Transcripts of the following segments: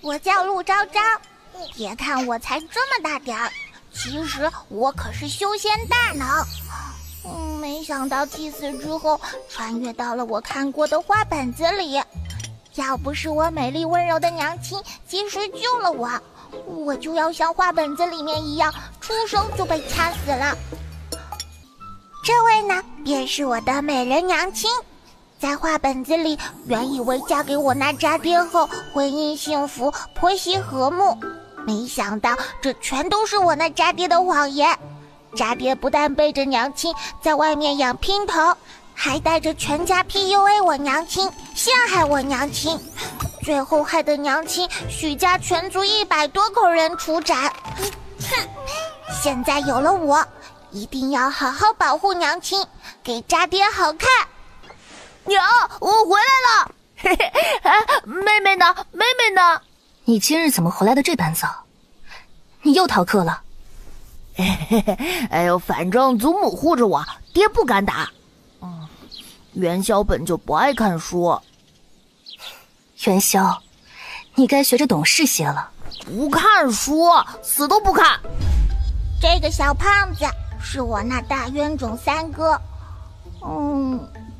我叫陆昭昭，别看我才这么大点儿，其实我可是修仙大能。没想到祭祀之后，穿越到了我看过的画本子里。要不是我美丽温柔的娘亲及时救了我，我就要像画本子里面一样，出生就被掐死了。这位呢，便是我的美人娘亲。在画本子里，原以为嫁给我那渣爹后婚姻幸福，婆媳和睦，没想到这全都是我那渣爹的谎言。渣爹不但背着娘亲在外面养姘头，还带着全家 PUA 我娘亲，陷害我娘亲，最后害得娘亲许家全族100多口人处斩。哼，现在有了我，一定要好好保护娘亲，给渣爹好看。娘，我回来了。嘿嘿，妹妹呢？妹妹呢？你今日怎么回来的这般早？你又逃课了？哎呦，反正祖母护着我，爹不敢打。元宵本就不爱看书。元宵，你该学着懂事些了。不看书，死都不看。这个小胖子是我那大冤种三哥，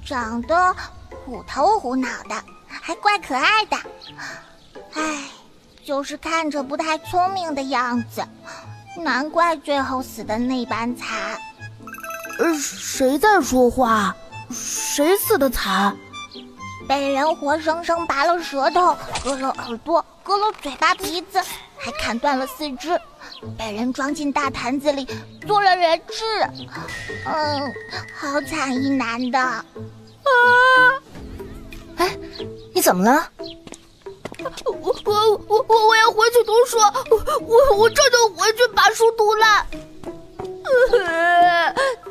长得虎头虎脑的，还怪可爱的。唉，就是看着不太聪明的样子，难怪最后死的那般惨。谁在说话？谁死的惨？被人活生生拔了舌头，割了耳朵，割了嘴巴鼻子，还砍断了四肢，被人装进大坛子里做了人质。好惨一男的。哎，你怎么了？我要回去读书，我这就回去把书读烂。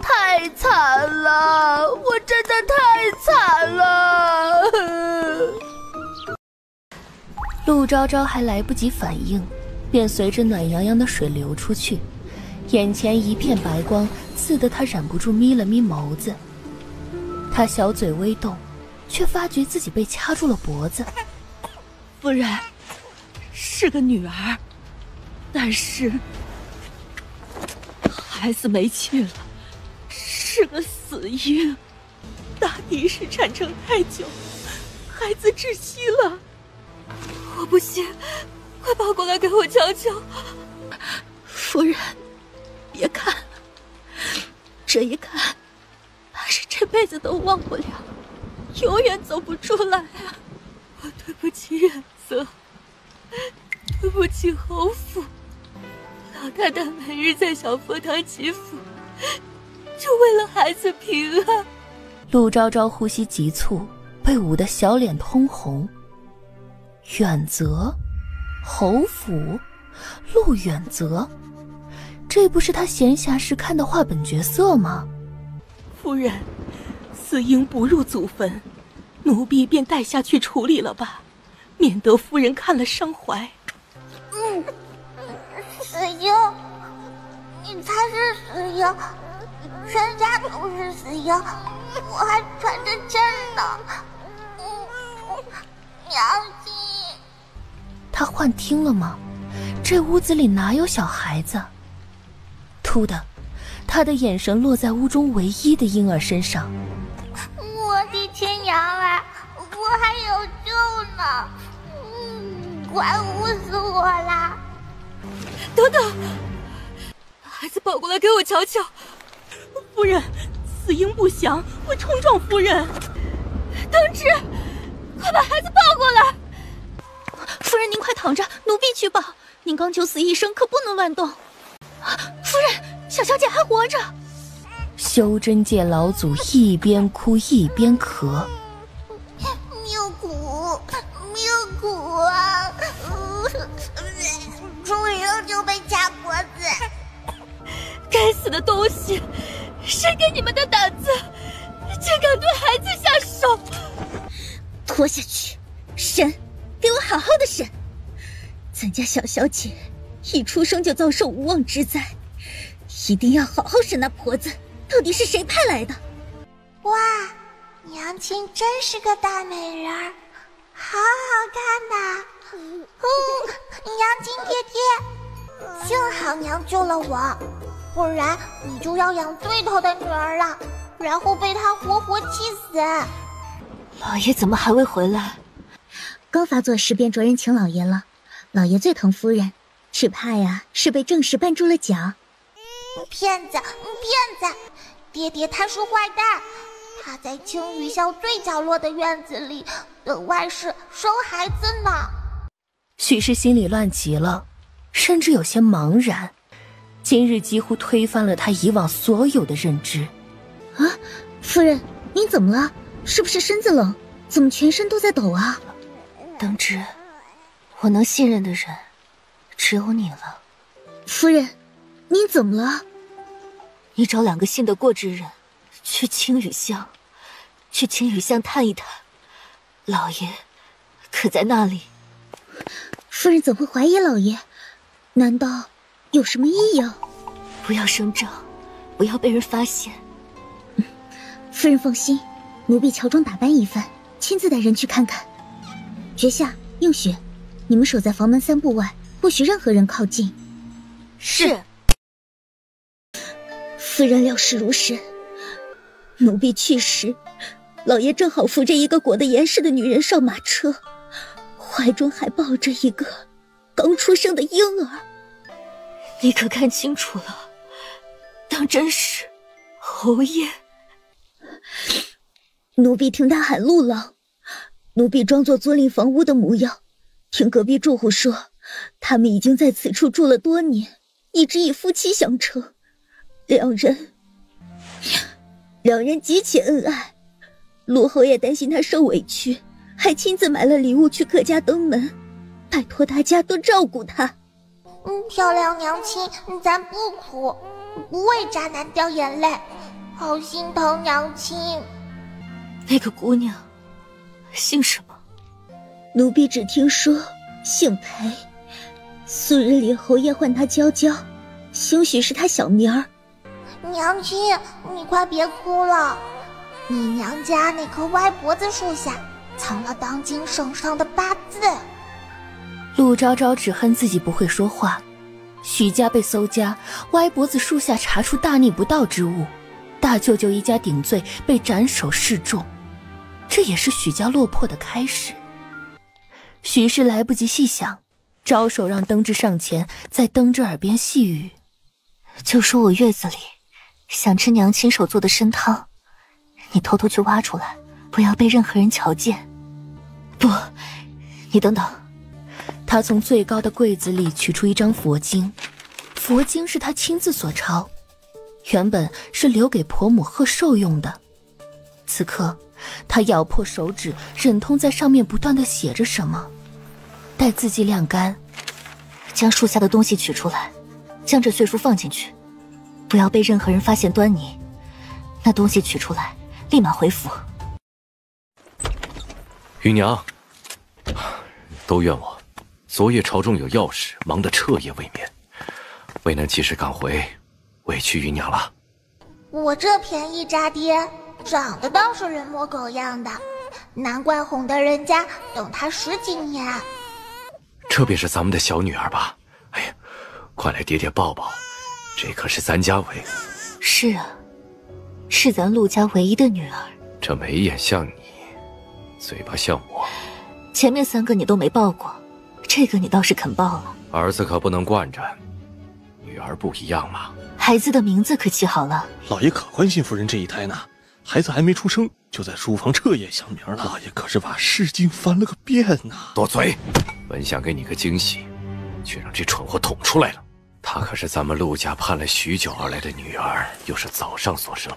太惨了，我真的太惨了。陆昭昭还来不及反应，便随着暖洋洋的水流出去，眼前一片白光，刺得他忍不住眯了眯眸子。他小嘴微动，却发觉自己被掐住了脖子。夫人，是个女儿，但是孩子没气了，是个死婴，大抵是产程太久，孩子窒息了。我不信，快抱过来给我瞧瞧。夫人，别看了，这一看，怕是这辈子都忘不了，永远走不出来啊！我对不起远泽，对不起侯府。老太太每日在小佛堂祈福，就为了孩子平安。陆昭昭呼吸急促，被捂得小脸通红。远泽，侯府，陆远泽，这不是他闲暇时看的画本角色吗？夫人，死婴不入祖坟，奴婢便带下去处理了吧，免得夫人看了伤怀。死婴，你才是死婴，全家都是死婴，我还传着真呢。娘亲，他幻听了吗？这屋子里哪有小孩子？突的，他的眼神落在屋中唯一的婴儿身上。我的亲娘啊，我还有救呢！快捂死我啦！等等，孩子抱过来给我瞧瞧。夫人，死婴不祥，会冲撞夫人。藤枝，快把孩子抱过来。夫人您快躺着，奴婢去抱。您刚救死一生，可不能乱动。夫人，小小姐还活着。修真界老祖一边哭一边咳。命苦，命苦啊！出生就被掐脖子。该死的东西，谁给你们的胆子，竟敢对孩子下手？拖下去，审，给我好好的审。咱家小小姐一出生就遭受无妄之灾，一定要好好审那婆子，到底是谁派来的？哇，娘亲真是个大美人儿，好好看呐！娘亲爹爹，幸好娘救了我，不然你就要养最头的女儿了，然后被他活活气死。老爷怎么还未回来？高发作时便着人请老爷了，老爷最疼夫人，只怕呀是被正室绊住了脚。骗子，骗子！爹爹他是坏蛋，他在青雨巷最角落的院子里等外室生孩子呢。许氏心里乱极了，甚至有些茫然。今日几乎推翻了他以往所有的认知。啊，夫人，您怎么了？是不是身子冷？怎么全身都在抖啊？登之，我能信任的人只有你了。夫人，您怎么了？你找2个信得过之人去青雨巷探一探，老爷可在那里？夫人怎会怀疑老爷？难道有什么异样？不要声张，不要被人发现。夫人放心，奴婢乔装打扮一番，亲自带人去看看。绝夏、映雪，你们守在房门3步外，不许任何人靠近。是。夫人料事如神，奴婢去时，老爷正好扶着一个裹得严实的女人上马车，怀中还抱着一个刚出生的婴儿。你可看清楚了？当真是侯爷？奴婢听他喊陆郎，奴婢装作租赁房屋的模样，听隔壁住户说，他们已经在此处住了多年，一直以夫妻相称。两人极其恩爱，陆侯爷担心他受委屈，还亲自买了礼物去客家登门，拜托大家多照顾他。漂亮娘亲，咱不哭，不为渣男掉眼泪，好心疼娘亲。那个姑娘姓什么？奴婢只听说姓裴，素日里侯爷唤她娇娇，兴许是她小名儿。娘亲，你快别哭了，你娘家那棵歪脖子树下藏了当今圣上的8字。陆昭昭只恨自己不会说话。许家被搜家，歪脖子树下查出大逆不道之物，大舅舅一家顶罪，被斩首示众，这也是许家落魄的开始。许氏来不及细想，招手让登之上前，在登之耳边细语：就说我月子里想吃娘亲手做的参汤，你偷偷去挖出来，不要被任何人瞧见。不，你等等。他从最高的柜子里取出一张佛经，佛经是他亲自所抄，原本是留给婆母贺寿用的。此刻他咬破手指，忍痛在上面不断地写着什么。待字迹晾干，将树下的东西取出来，将这碎书放进去，不要被任何人发现端倪。那东西取出来，立马回府。余娘，都怨我，昨夜朝中有要事，忙得彻夜未眠，未能及时赶回，委屈余娘了。我这便宜渣爹长得倒是人模狗样的，难怪哄得人家等他10几年。这便是咱们的小女儿吧？哎呀，快来爹爹抱抱，这可是咱家是啊，是咱陆家唯一的女儿。这眉眼像你，嘴巴像我，前面3个你都没抱过，这个你倒是肯抱了。儿子可不能惯着，女儿不一样嘛。孩子的名字可起好了？老爷可关心夫人这一胎呢，孩子还没出生，就在书房彻夜想名了。老爷可是把诗经翻了个遍呐。多嘴！本想给你个惊喜，却让这蠢货捅出来了。她可是咱们陆家盼了许久而来的女儿，又是早上所生，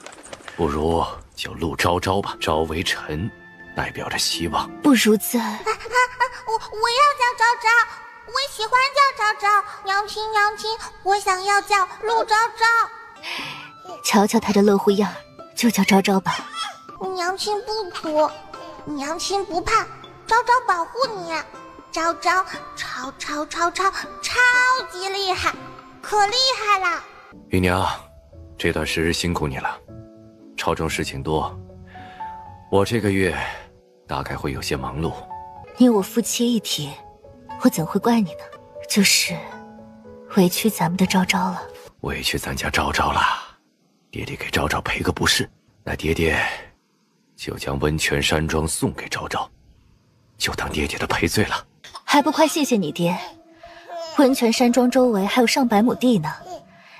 不如就陆昭昭吧，昭为臣，代表着希望。不如在……我要叫昭昭，我喜欢叫昭昭。娘亲娘亲，我想要叫陆昭昭。瞧瞧他这乐乎样，就叫昭昭吧。娘亲不哭，娘亲不怕，昭昭保护你。昭昭超级厉害，可厉害了。余娘，这段时日辛苦你了，朝中事情多，我这个月大概会有些忙碌。你我夫妻一体，我怎会怪你呢？就是委屈咱们的昭昭了。委屈咱家昭昭了，爹爹给昭昭赔个不是，那爹爹就将温泉山庄送给昭昭，就当爹爹的赔罪了。还不快谢谢你爹！温泉山庄周围还有上百亩地呢，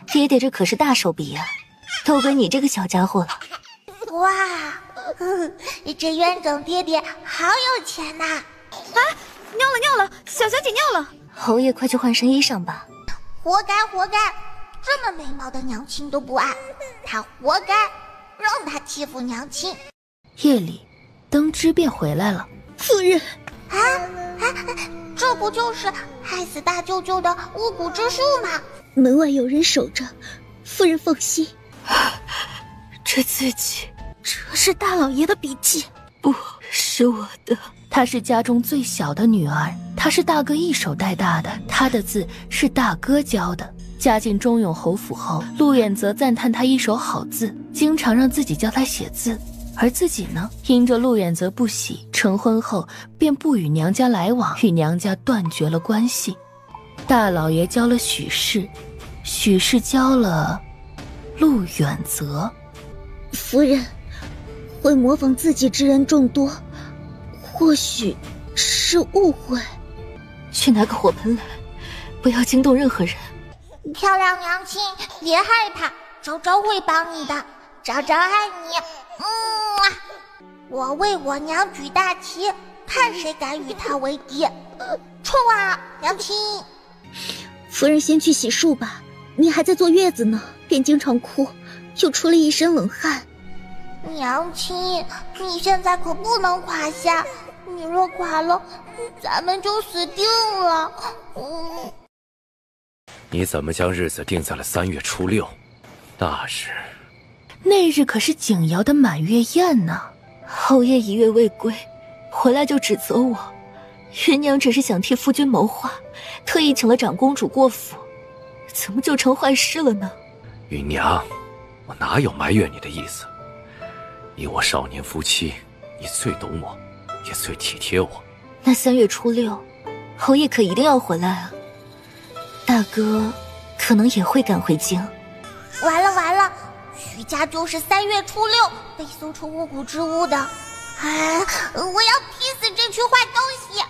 爹爹这可是大手笔啊，都归你这个小家伙了。哇，这院长爹爹好有钱呐！啊，尿了，小小姐尿了！侯爷，快去换身衣裳吧。活该，这么美貌的娘亲都不爱，他活该，让他欺负娘亲。夜里，灯之便回来了。夫人，这不就是害死大舅舅的巫蛊之术吗？门外有人守着，夫人放心。这字迹，这是大老爷的笔迹，不是我的。她是家中最小的女儿，她是大哥一手带大的，她的字是大哥教的。嫁进忠永侯府后，陆远则赞叹她一手好字，经常让自己教她写字。而自己呢，因着陆远则不喜，成婚后便不与娘家来往，与娘家断绝了关系。大老爷教了许氏，许氏教了陆远则。夫人，会模仿自己之人众多，或许是误会。去拿个火盆来，不要惊动任何人。漂亮娘亲，别害怕，昭昭会帮你的，昭昭爱你。我为我娘举大旗，看谁敢与她为敌。冲啊，娘亲！夫人先去洗漱吧，你还在坐月子呢，便经常哭，又出了一身冷汗。娘亲，你现在可不能垮下，你若垮了，咱们就死定了。你怎么将日子定在了3月初6？那时那日可是景瑶的满月宴呢。侯爷一月未归，回来就指责我，芸娘只是想替夫君谋划，特意请了长公主过府，怎么就成坏事了呢？芸娘，我哪有埋怨你的意思？你我少年夫妻，你最懂我，也最体贴我。那3月初6，侯爷可一定要回来啊！大哥可能也会赶回京。完了，徐家就是3月初6被搜出巫蛊之物的。我要踢死这群坏东西！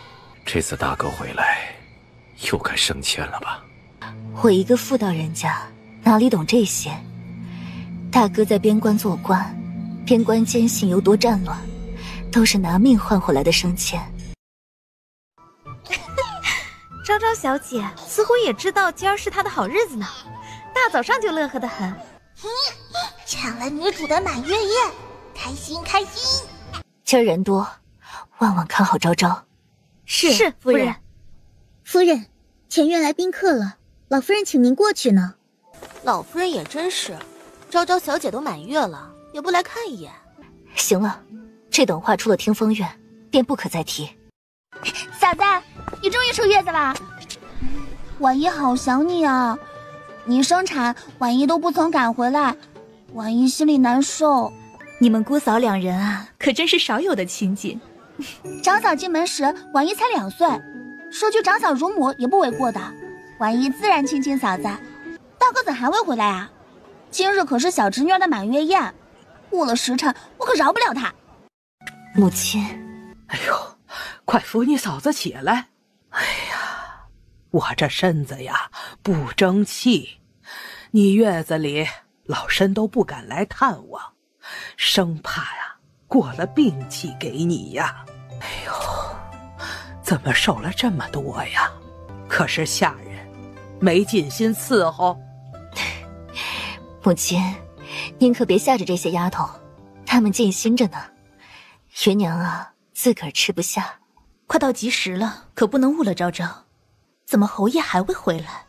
这次大哥回来，又该升迁了吧？我一个妇道人家，哪里懂这些？大哥在边关做官，边关奸信又多战乱，都是拿命换回来的升迁。昭昭小姐似乎也知道今儿是她的好日子呢，大早上就乐呵得很。抢了女主的满月宴，开心！今儿人多，万万看好昭昭。是夫人。夫人，前院来宾客了，老夫人请您过去呢。老夫人也真是，昭昭小姐都满月了，也不来看一眼。行了，这等话出了听风院，便不可再提。嫂子，你终于出月子了，婉仪好想你啊！你生产，婉仪都不曾赶回来，婉仪心里难受。你们姑嫂2人啊，可真是少有的亲近。长嫂进门时，婉仪才2岁，说句长嫂如母也不为过的。婉仪自然亲嫂子。大哥怎还未回来啊？今日可是小侄女的满月宴，误了时辰，我可饶不了她。母亲，哎呦，快扶你嫂子起来！哎呀，我这身子呀不争气，你月子里老身都不敢来探望，生怕呀过了病气给你呀。哎呦，怎么受了这么多呀？可是下人没尽心伺候。母亲，您可别吓着这些丫头，她们尽心着呢。芸娘啊，自个儿吃不下。快到吉时了，可不能误了昭昭。怎么侯爷还未回来？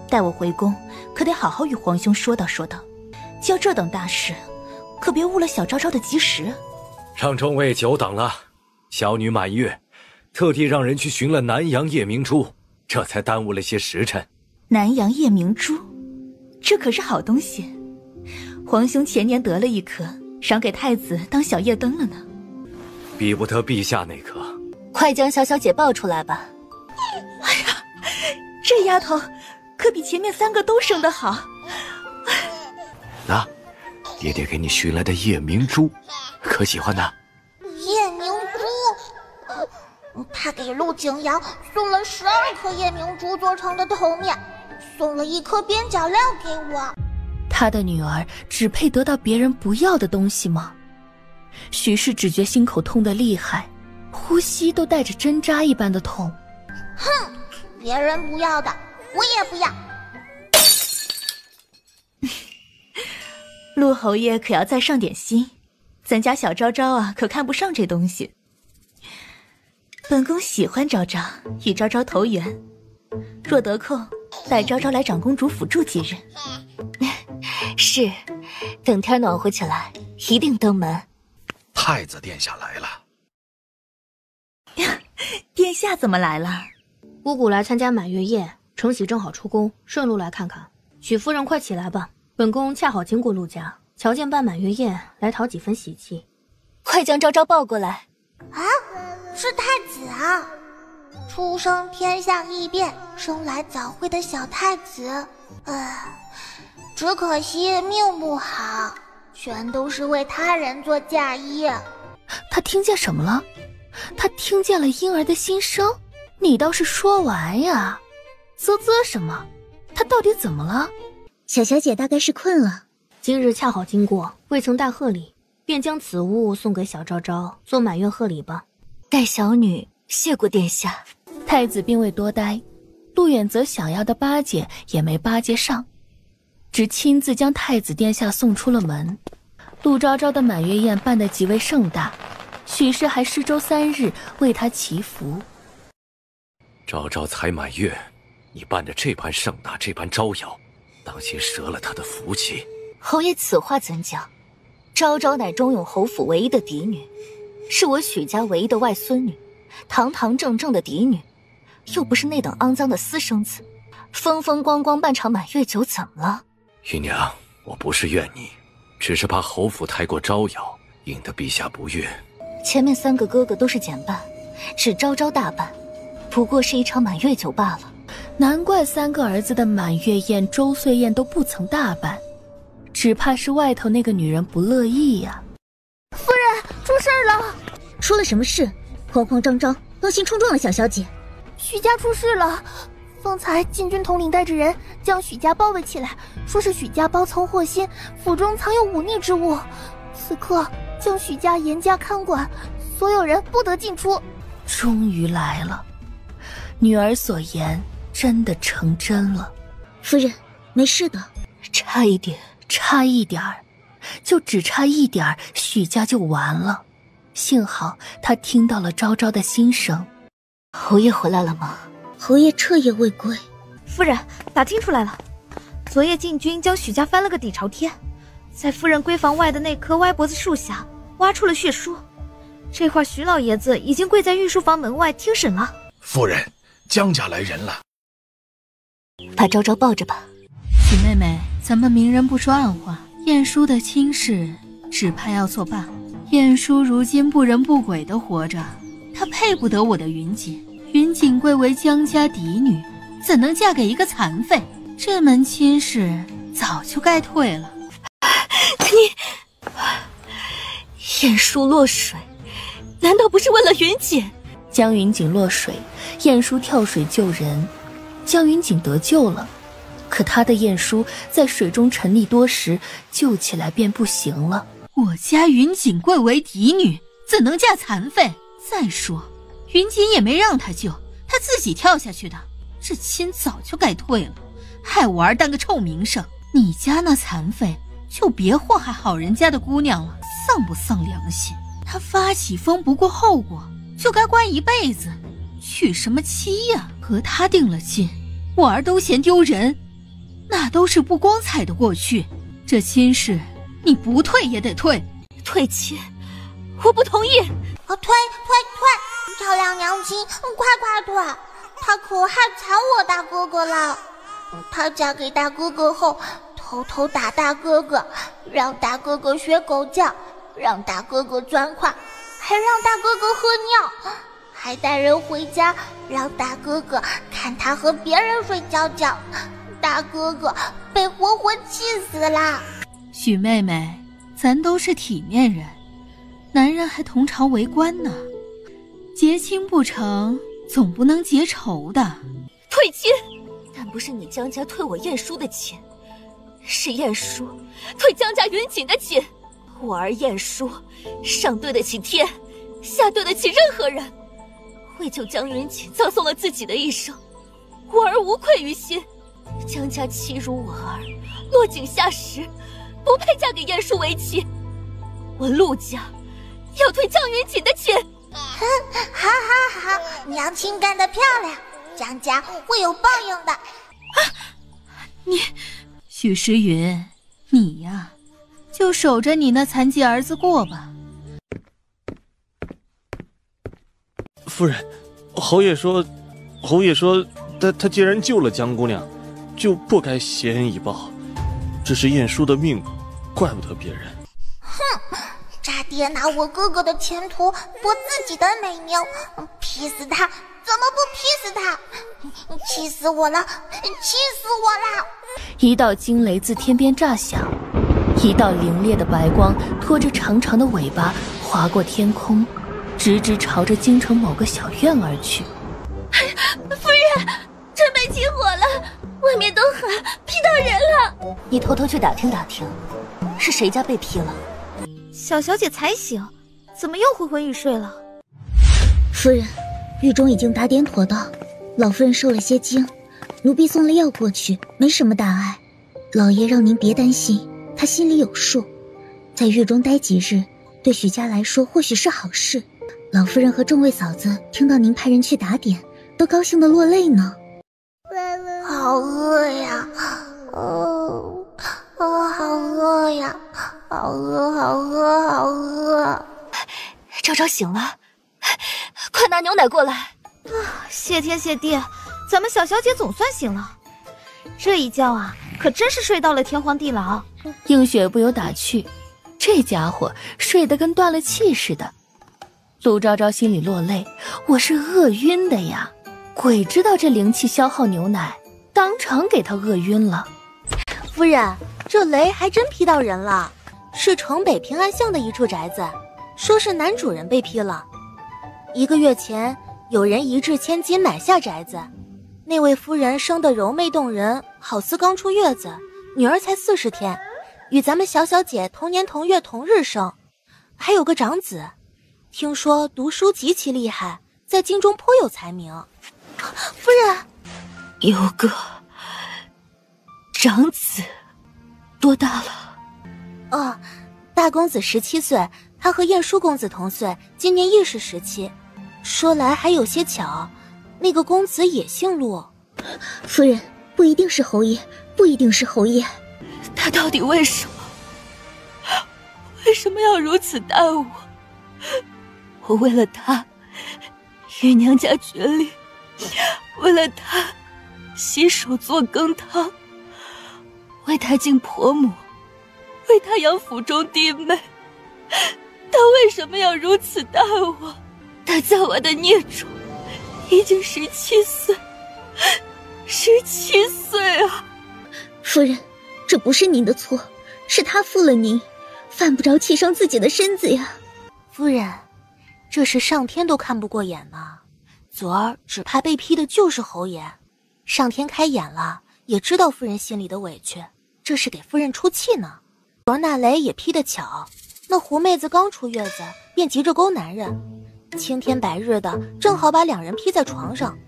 待我回宫，可得好好与皇兄说道说道。就这等大事，可别误了小昭昭的吉时。让众位久等了，小女满月，特地让人去寻了南阳夜明珠，这才耽误了些时辰。南阳夜明珠，这可是好东西。皇兄前年得了一颗，赏给太子当小夜灯了呢。比不得陛下那颗，快将小小姐抱出来吧。哎呀，这丫头可比前面3个都生得好。那，爹爹给你寻来的夜明珠，可喜欢呢？夜明珠，他给陆景阳送了12颗夜明珠做成的头面，送了1颗边角料给我。他的女儿只配得到别人不要的东西吗？许氏只觉心口痛得厉害，呼吸都带着针扎一般的痛。哼，别人不要的，我也不要。陆侯爷可要再上点心，咱家小昭昭啊，可看不上这东西。本宫喜欢昭昭，与昭昭投缘。若得空，带昭昭来长公主府住几日。是，等天暖和起来，一定登门。太子殿下来了。殿下怎么来了？姑姑来参加满月宴，承喜正好出宫，顺路来看看。许夫人快起来吧，本宫恰好经过陆家，瞧见办满月宴，来讨几分喜气。快将昭昭抱过来。啊，是太子啊！出生天下异变，生来早慧的小太子。只可惜命不好，全都是为他人做嫁衣。他听见什么了？他听见了婴儿的心声。你倒是说完呀！啧什么？他到底怎么了？小小姐大概是困了，今日恰好经过，未曾带贺礼，便将此物送给小昭昭做满月贺礼吧。待小女谢过殿下。太子并未多待，陆远则想要的巴结也没巴结上，只亲自将太子殿下送出了门。陆昭昭的满月宴办得极为盛大，许氏还施粥3日为他祈福。昭昭才满月，你办得这般盛大，这般招摇，当心折了他的福气。侯爷此话怎讲？昭昭乃忠永侯府唯一的嫡女，是我许家唯一的外孙女，堂堂正正的嫡女，又不是那等肮脏的私生子，风风光光办场满月酒怎么了？姨娘，我不是怨你，只是怕侯府太过招摇，引得陛下不悦。前面3个哥哥都是简办，只昭昭大办，不过是一场满月酒罢了。难怪3个儿子的满月宴、周岁宴都不曾大办，只怕是外头那个女人不乐意呀。夫人，出事了！出了什么事？慌慌张张、忧心忡忡的小小姐。许家出事了，方才禁军统领带着人将许家包围起来，说是许家包藏祸心，府中藏有忤逆之物，此刻将许家严加看管，所有人不得进出。终于来了，女儿所言真的成真了。夫人，没事的。差一点，就只差一点，许家就完了。幸好他听到了昭昭的心声。侯爷回来了吗？侯爷彻夜未归。夫人，打听出来了，昨夜禁军将许家翻了个底朝天，在夫人闺房外的那棵歪脖子树下挖出了血书。这会儿徐老爷子已经跪在御书房门外听审了。夫人，江家来人了。把昭昭抱着吧。许妹妹，咱们明人不说暗话，晏殊的亲事只怕要作罢。晏殊如今不人不鬼的活着，他配不得我的云锦。云锦贵为江家嫡女，怎能嫁给一个残废？这门亲事早就该退了。晏殊落水，难道不是为了云锦？江云锦落水，晏殊跳水救人，江云锦得救了。可他的晏殊在水中沉溺多时，救起来便不行了。我家云锦贵为嫡女，怎能嫁残废？再说云锦也没让他救，他自己跳下去的，这亲早就该退了，害我儿当个臭名声。你家那残废就别祸害好人家的姑娘了，丧不丧良心？他发起疯不顾后果，就该关一辈子，娶什么妻呀？和他定了亲，我儿都嫌丢人，那都是不光彩的过去。这亲事你不退也得退。退亲，我不同意。退！漂亮娘亲，快退！她可害惨我大哥哥了。她嫁给大哥哥后，偷偷打大哥哥，让大哥哥学狗叫，让大哥哥钻矿，还让大哥哥喝尿，还带人回家，让大哥哥看他和别人睡觉觉。大哥哥被活活气死了。许妹妹，咱都是体面人，男人还同朝为官呢，结亲不成，总不能结仇的。退亲，但不是你江家退我晏殊的亲，是晏殊退江家云锦的亲。我儿晏殊，上对得起天，下对得起任何人，为救江云锦葬送了自己的一生，我儿无愧于心。江家欺辱我儿，落井下石，不配嫁给晏殊为妻。我陆家要退江云锦的亲。好，娘亲干得漂亮，江家会有报应的。你，许诗云，你呀，就守着你那残疾儿子过吧。夫人，侯爷说，他既然救了江姑娘，就不该谢恩以报。这是晏殊的命，怪不得别人。哼，渣爹拿我哥哥的前途博自己的美名，劈死他！怎么不劈死他？气死我了！气死我了！一道惊雷自天边炸响，一道凌冽的白光拖着长长的尾巴划过天空，直直朝着京城某个小院而去。夫人，城被起火了，外面都喊劈到人了。你偷偷去打听打听，是谁家被劈了？小小姐才醒，怎么又昏昏欲睡了？夫人，狱中已经打点妥当，老夫人受了些惊，奴婢送了药过去，没什么大碍。老爷让您别担心，他心里有数。在狱中待几日，对许家来说或许是好事。老夫人和众位嫂子听到您派人去打点，都高兴得落泪呢。好饿呀！好饿呀！好饿！昭昭醒了，快拿牛奶过来。谢天谢地，咱们小小姐总算醒了。这一觉啊，可真是睡到了天荒地老。映雪不由打趣，这家伙睡得跟断了气似的。陆昭昭心里落泪，我是饿晕的呀，鬼知道这灵气消耗牛奶，当场给他饿晕了。夫人，这雷还真劈到人了，是城北平安巷的一处宅子，说是男主人被劈了。1个月前，有人一掷千金买下宅子，那位夫人生得柔媚动人，好似刚出月子，女儿才40天，与咱们小小姐同年同月同日生，还有个长子，听说读书极其厉害，在京中颇有才名。夫人，有个长子，多大了？大公子17岁，他和晏殊公子同岁，今年亦是17。说来还有些巧，那个公子也姓陆。夫人，不一定是侯爷，不一定是侯爷。他到底为什么要如此待我？我为了他与娘家决裂，为了他洗手做羹汤，为他敬婆母，为他养府中弟妹。他为什么要如此待我？他造我的孽种已经17岁，17岁啊！夫人，这不是您的错，是他负了您，犯不着气伤自己的身子呀。夫人，这事上天都看不过眼呢。昨儿只怕被劈的就是侯爷，上天开眼了，也知道夫人心里的委屈，这是给夫人出气呢。昨儿那雷也劈得巧，那狐妹子刚出月子，便急着勾男人，青天白日的，正好把两人劈在床上。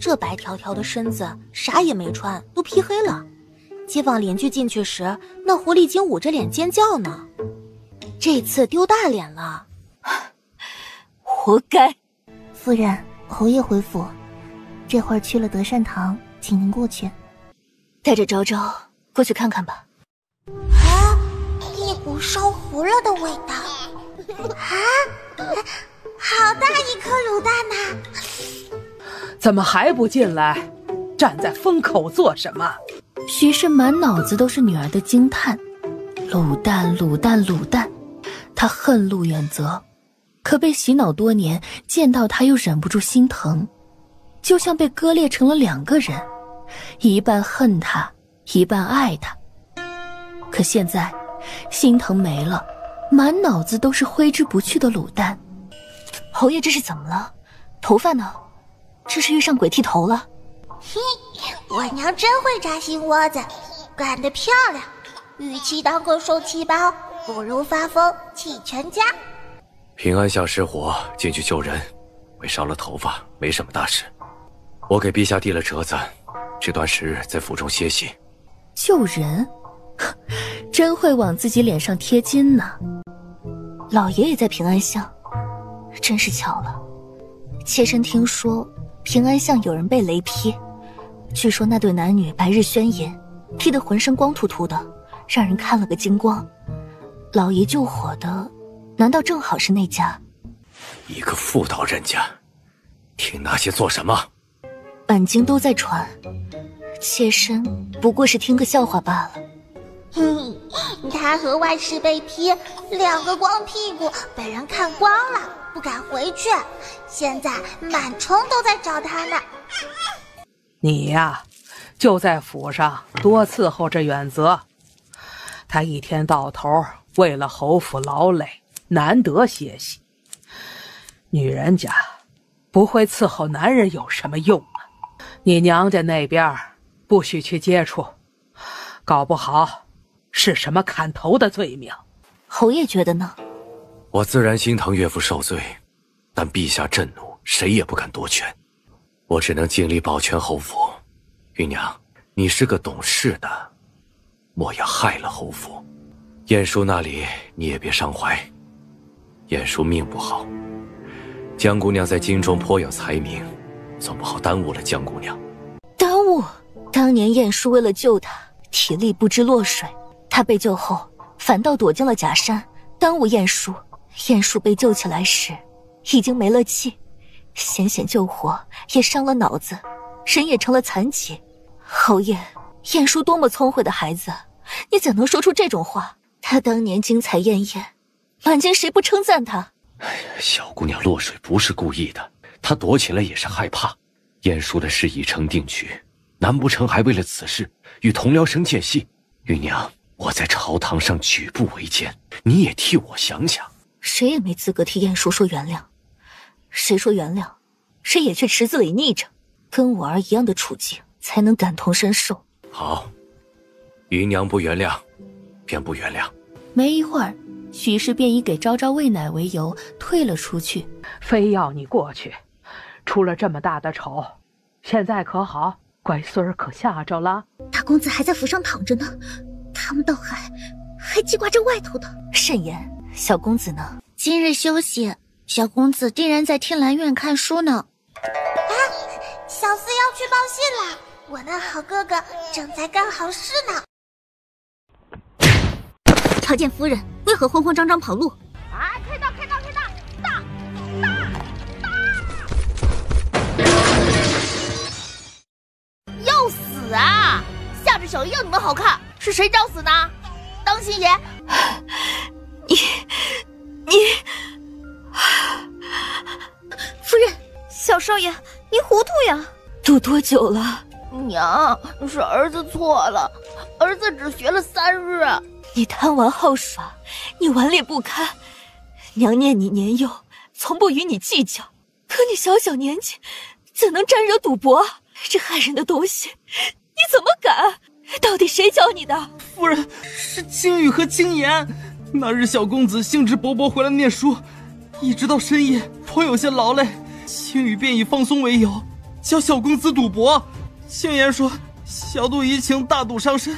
这白条条的身子啥也没穿，都劈黑了。街坊邻居进去时，那狐狸精捂着脸尖叫呢。这次丢大脸了，活该。夫人，侯爷回府，这会儿去了德善堂，请您过去。带着昭昭过去看看吧。一股烧糊了的味道。好大一颗卤蛋呐！怎么还不进来？站在风口做什么？徐氏满脑子都是女儿的惊叹，卤蛋，他恨陆远泽，可被洗脑多年，见到他又忍不住心疼，就像被割裂成了两个人，一半恨他，一半爱他。可现在心疼没了，满脑子都是挥之不去的卤蛋。侯爷这是怎么了？头发呢？这是遇上鬼剃头了？嘿，我娘真会扎心窝子，干得漂亮。与其当个受气包，不如发疯气全家。平安巷失火，进去救人，为烧了头发，没什么大事。我给陛下递了折子，这段时在府中歇息。救人？真会往自己脸上贴金呢。老爷也在平安巷，真是巧了。妾身听说平安巷有人被雷劈，据说那对男女白日宣淫，劈得浑身光秃秃的，让人看了个精光。老爷救火的难道正好是那家？一个妇道人家，听那些做什么？本京都在传，妾身不过是听个笑话罢了。他和外室被劈，2个光屁股被人看光了，不敢回去，现在满城都在找他呢。你呀，就在府上多伺候着远泽，他一天到头为了侯府劳累，难得歇息。女人家不会伺候男人有什么用啊？你娘家那边不许去接触，搞不好是什么砍头的罪名。侯爷觉得呢？我自然心疼岳父受罪，但陛下震怒，谁也不敢夺权，我只能尽力保全侯府。芸娘，你是个懂事的，莫要害了侯府。晏殊那里你也别伤怀，晏殊命不好，江姑娘在京中颇有才名，总不好耽误了江姑娘。耽误？当年晏殊为了救她，体力不知落水，她被救后反倒躲进了假山，耽误晏殊。晏殊被救起来时已经没了气，险险救活也伤了脑子，人也成了残疾。侯爷，晏殊多么聪慧的孩子，你怎能说出这种话？他当年精彩艳艳，满京谁不称赞他？小姑娘落水不是故意的，她躲起来也是害怕。晏殊的事已成定局，难不成还为了此事与同僚生间隙？芸娘，我在朝堂上举步维艰，你也替我想想。谁也没资格替晏殊说原谅，谁说原谅，谁也去池子里溺着，跟我儿一样的处境，才能感同身受。好，芸娘不原谅，便不原谅。没一会儿，许氏便以给昭昭喂奶为由退了出去。非要你过去，出了这么大的丑，现在可好？乖孙儿可吓着了？大公子还在府上躺着呢，他们倒还记挂着外头的。慎言，小公子呢？今日休息，小公子定然在天兰院看书呢。啊，小厮要去报信了，我那好哥哥正在干好事呢。朝见夫人，为何慌慌张张跑路？啊！开道！大！要死啊！下着小鹰你们好看，是谁找死呢？当心爷！你，夫人，小少爷，你糊涂呀！都多久了？娘，是儿子错了，儿子只学了3日。你贪玩好耍，你顽劣不堪，娘念你年幼，从不与你计较。可你小年纪，怎能沾惹赌博？这害人的东西，你怎么敢？到底谁教你的？夫人，是青羽和青言。那日小公子兴致勃勃回来念书，一直到深夜，颇有些劳累。青羽便以放松为由，教小公子赌博。青言说：“小赌怡情，大赌伤身，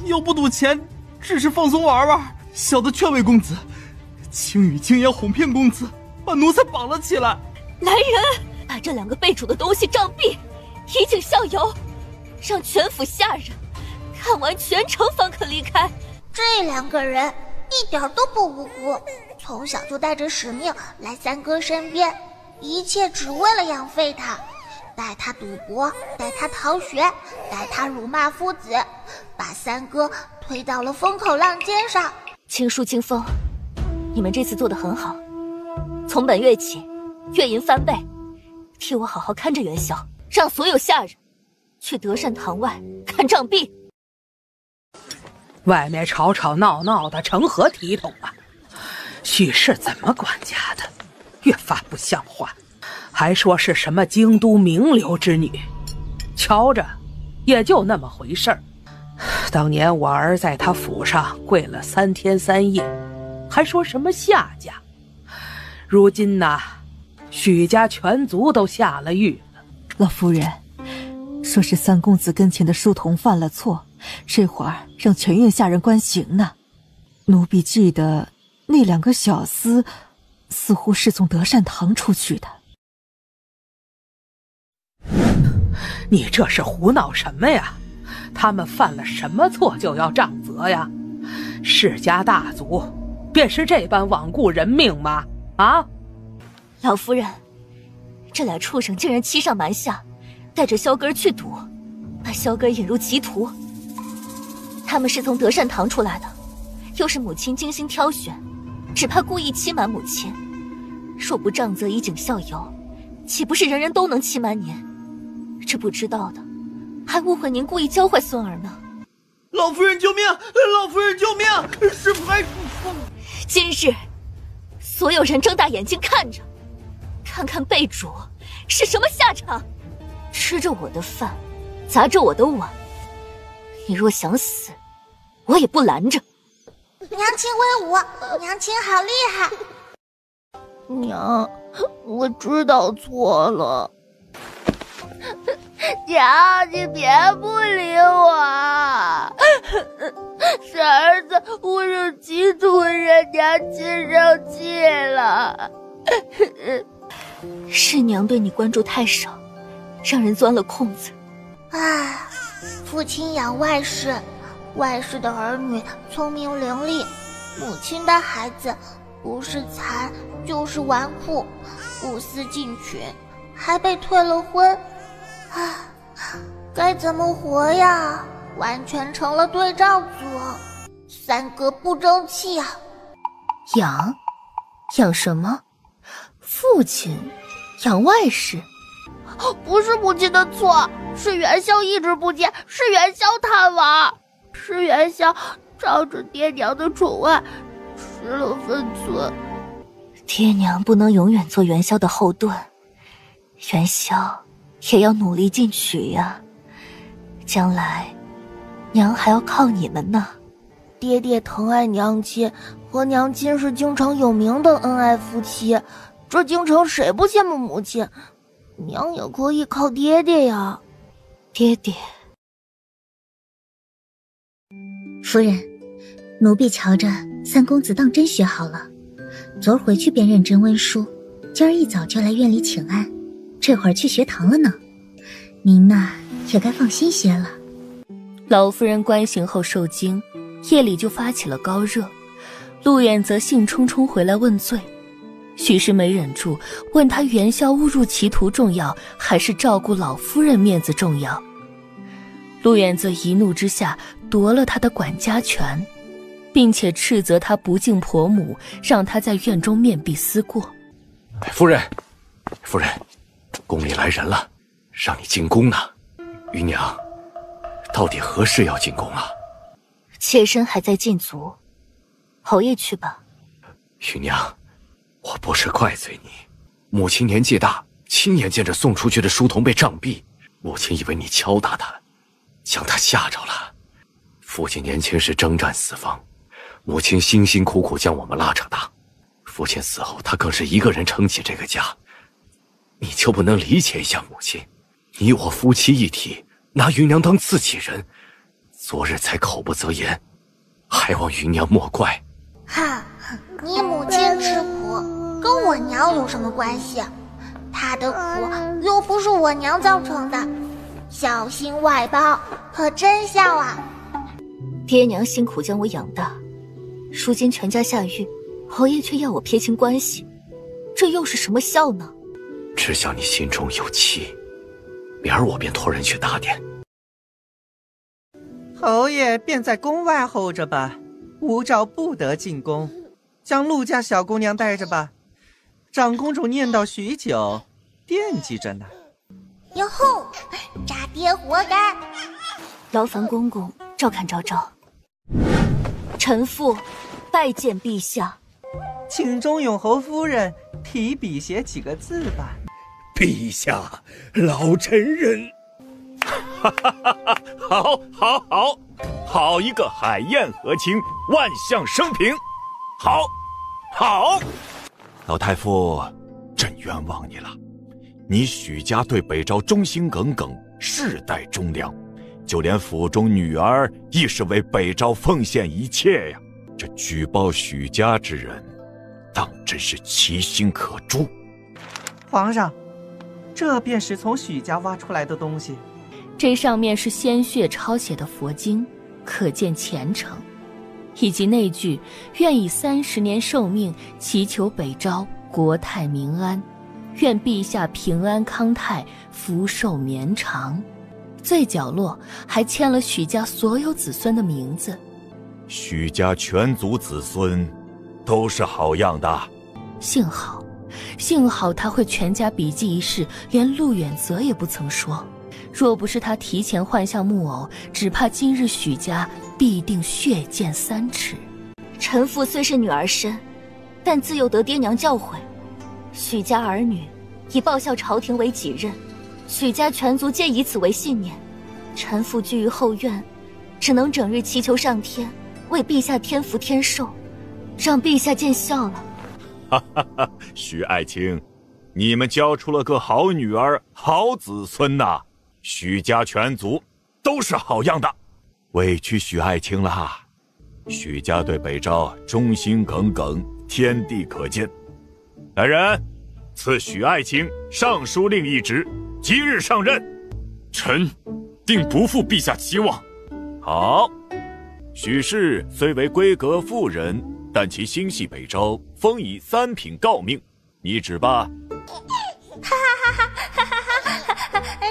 又不赌钱，只是放松玩玩。”小的劝慰公子，青羽青言哄骗公子，把奴才绑了起来。来人，把这2个被主的东西杖毙，以儆效尤，让全府下人看完全城方可离开。这2个人一点都不无辜，从小就带着使命来三哥身边，一切只为了养废他，带他赌博，带他逃学，带他辱骂夫子，把三哥推到了风口浪尖上。青书清风，你们这次做得很好，从本月起，月银翻倍，替我好好看着元宵，让所有下人去德善堂外看账币。外面吵吵闹闹的，成何体统啊？许氏怎么管家的？越发不像话，还说是什么京都名流之女，瞧着也就那么回事儿。当年我儿在他府上跪了3天3夜，还说什么下家。如今呐，许家全族都下了狱了。老夫人，说是三公子跟前的书童犯了错，这会儿让全院下人关刑呢。奴婢记得那2个小厮似乎是从德善堂出去的。你这是胡闹什么呀？他们犯了什么错就要杖责呀？世家大族便是这般罔顾人命吗？啊！老夫人，这俩畜生竟然欺上瞒下，带着萧根去赌，把萧根引入歧途。他们是从德善堂出来的，又是母亲精心挑选，只怕故意欺瞒母亲。若不杖责以儆效尤，岂不是人人都能欺瞒您？这不知道的，还误会您故意教坏孙儿呢。老夫人救命！老夫人救命！师傅还……今日，所有人睁大眼睛看着，看看被主是什么下场。吃着我的饭，砸着我的碗，你若想死，我也不拦着。娘亲威武，娘亲好厉害！娘，我知道错了。娘，你别不理我！是儿子误入歧途，让娘亲生气了。是娘对你关注太少，让人钻了空子。唉，父亲养外室，外室的儿女聪明伶俐，母亲的孩子不是残就是纨绔，不思进取，还被退了婚。唉，该怎么活呀？完全成了对照组，三哥不争气啊！养什么？父亲养外室？不是母亲的错，是元宵一直不见，是元宵贪玩，是元宵照着爹娘的宠爱失了分寸。爹娘不能永远做元宵的后盾，元宵也要努力进取呀。将来娘还要靠你们呢。爹爹疼爱娘亲，和娘亲是京城有名的恩爱夫妻，这京城谁不羡慕母亲？娘也可以靠爹爹呀。爹爹。夫人，奴婢瞧着三公子当真学好了，昨儿回去便认真温书，今儿一早就来院里请安，这会儿去学堂了呢。您呐，也该放心些了。老夫人关刑后受惊，夜里就发起了高热。陆远则兴冲冲回来问罪。许氏没忍住，问他元宵误入歧途重要，还是照顾老夫人面子重要？陆远则一怒之下夺了他的管家权，并且斥责他不敬婆母，让他在院中面壁思过。夫人，宫里来人了，让你进宫呢。余娘，到底何时要进宫啊？妾身还在禁足，侯爷去吧。余娘，我不是怪罪你，母亲年纪大，亲眼见着送出去的书童被杖毙，母亲以为你敲打他，将他吓着了。父亲年轻时征战四方，母亲辛辛苦苦将我们拉扯大，父亲死后，他更是一个人撑起这个家。你就不能理解一下母亲？你我夫妻一体，拿余娘当自己人，昨日才口不择言，还望余娘莫怪。哈，你母亲吃苦，跟我娘有什么关系？她的苦又不是我娘造成的，小心外包，可真笑啊！爹娘辛苦将我养大，如今全家下狱，侯爷却要我撇清关系，这又是什么笑呢？知晓你心中有气，明儿我便托人去打点。侯爷便在宫外候着吧，无诏不得进宫，将陆家小姑娘带着吧。长公主念叨许久，惦记着呢。哟吼，渣爹活该！劳烦公公照看昭昭。臣妇拜见陛下。请忠永侯夫人提笔写几个字吧。陛下，老臣认。哈哈哈哈！好一个海晏和亲，万象升平！好！老太傅，朕冤枉你了。你许家对北昭忠心耿耿，世代忠良，就连府中女儿亦是为北昭奉献一切呀。这举报许家之人，当真是其心可诛。皇上，这便是从许家挖出来的东西。这上面是鲜血抄写的佛经，可见虔诚，以及那句愿以30年寿命祈求北昭国泰民安，愿陛下平安康泰，福寿绵长。最角落还签了许家所有子孙的名字。许家全族子孙都是好样的。幸好他会全家笔记一事，连陆远泽也不曾说。若不是他提前换下木偶，只怕今日许家必定血溅3尺。臣妇虽是女儿身，但自幼得爹娘教诲，许家儿女以报效朝廷为己任，许家全族皆以此为信念。臣妇居于后院，只能整日祈求上天为陛下添福添寿，让陛下见笑了。哈哈哈！许爱卿，你们教出了个好女儿、好子孙呐！许家全族都是好样的，委屈许爱卿了。许家对北昭忠心耿耿，天地可见。来人，赐许爱卿尚书令一职，即日上任。臣定不负陛下期望。好，许氏虽为闺阁妇人，但其心系北昭，封以3品诰命。你旨吧。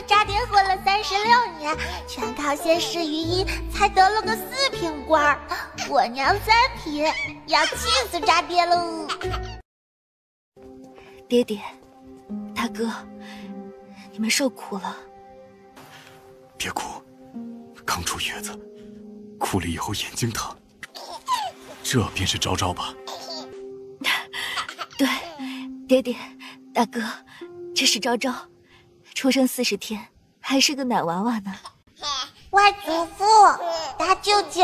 渣爹活了36年，全靠先试御医才得了个4品官，我娘3品，要气死渣爹喽！爹爹，大哥，你们受苦了。别哭，刚出月子，哭了以后眼睛疼。这便是昭昭吧？对，爹爹，大哥，这是昭昭，出生40天，还是个奶娃娃呢。外祖父，大舅舅。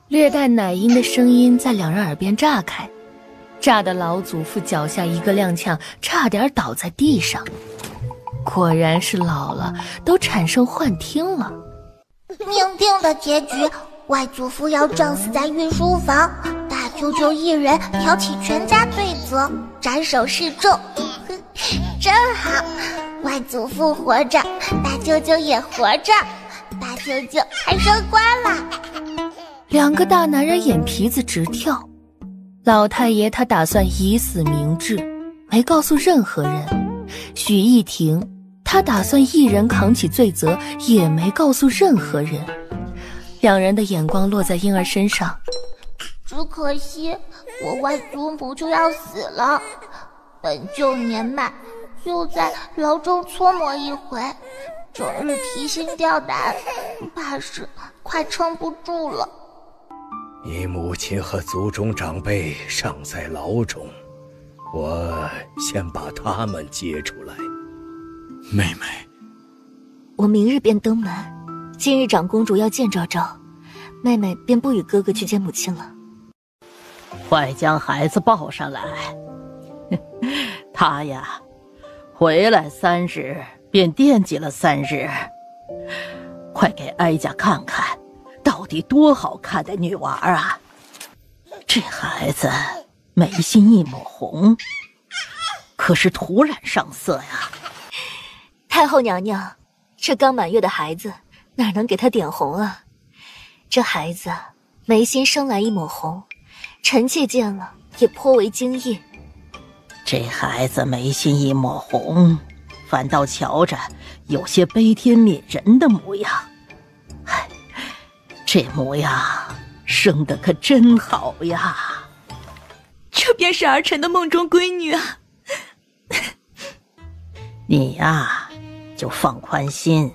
略带奶音的声音在两人耳边炸开，炸得老祖父脚下一个踉跄，差点倒在地上。果然是老了，都产生幻听了。命定的结局，外祖父要撞死在御书房，大舅舅一人挑起全家罪责，斩首示众。真好，外祖父活着，大舅舅也活着，大舅舅还升官了。2个大男人眼皮子直跳。老太爷他打算以死明志，没告诉任何人。许逸婷他打算一人扛起罪责，也没告诉任何人。2人的眼光落在婴儿身上。只可惜我外祖母就要死了，本就年迈，又在牢中搓磨一回，整日提心吊胆，怕是快撑不住了。你母亲和族中长辈尚在牢中，我先把他们接出来。妹妹，我明日便登门，今日长公主要见昭昭，妹妹便不与哥哥去见母亲了。快将孩子抱上来。他呀，回来3日便惦记了3日。快给哀家看看，到底多好看的女娃啊！这孩子眉心一抹红，可是突然上色呀。太后娘娘，这刚满月的孩子哪能给他点红啊？这孩子眉心生来一抹红，臣妾见了也颇为惊异。这孩子眉心一抹红，反倒瞧着有些悲天悯人的模样。唉，这模样生得可真好呀。这便便是儿臣的梦中闺女啊。你呀，就放宽心，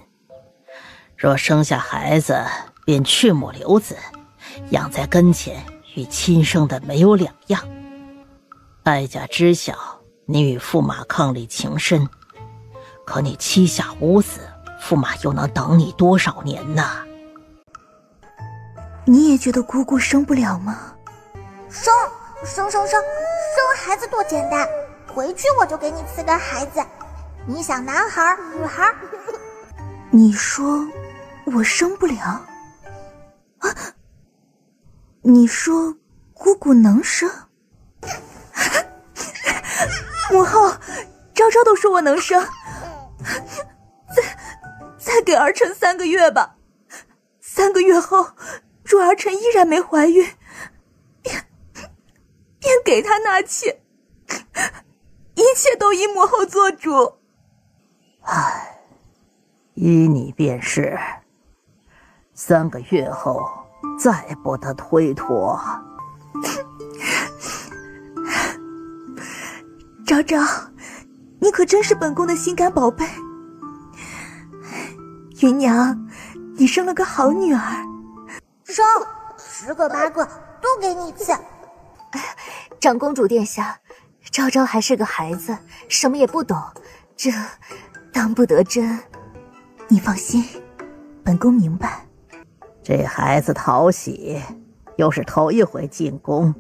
若生下孩子便去母留子，养在跟前与亲生的没有两样。哀家知晓你与驸马伉俪情深，可你膝下无子，驸马又能等你多少年呢？你也觉得姑姑生不了吗？生孩子多简单，回去我就给你赐个孩子。你想男孩女孩？你说我生不了啊？你说姑姑能生？母后，昭昭都说我能生，再给儿臣3个月吧。3个月后，若儿臣依然没怀孕，便给他纳妾，一切都依母后做主。唉，依你便是。3个月后再不得推脱。昭昭，你可真是本宫的心肝宝贝。芸娘，你生了个好女儿。生10个8个都给你赐。长公主殿下，昭昭还是个孩子，什么也不懂，这当不得真。你放心，本宫明白。这孩子讨喜，又是头一回进宫，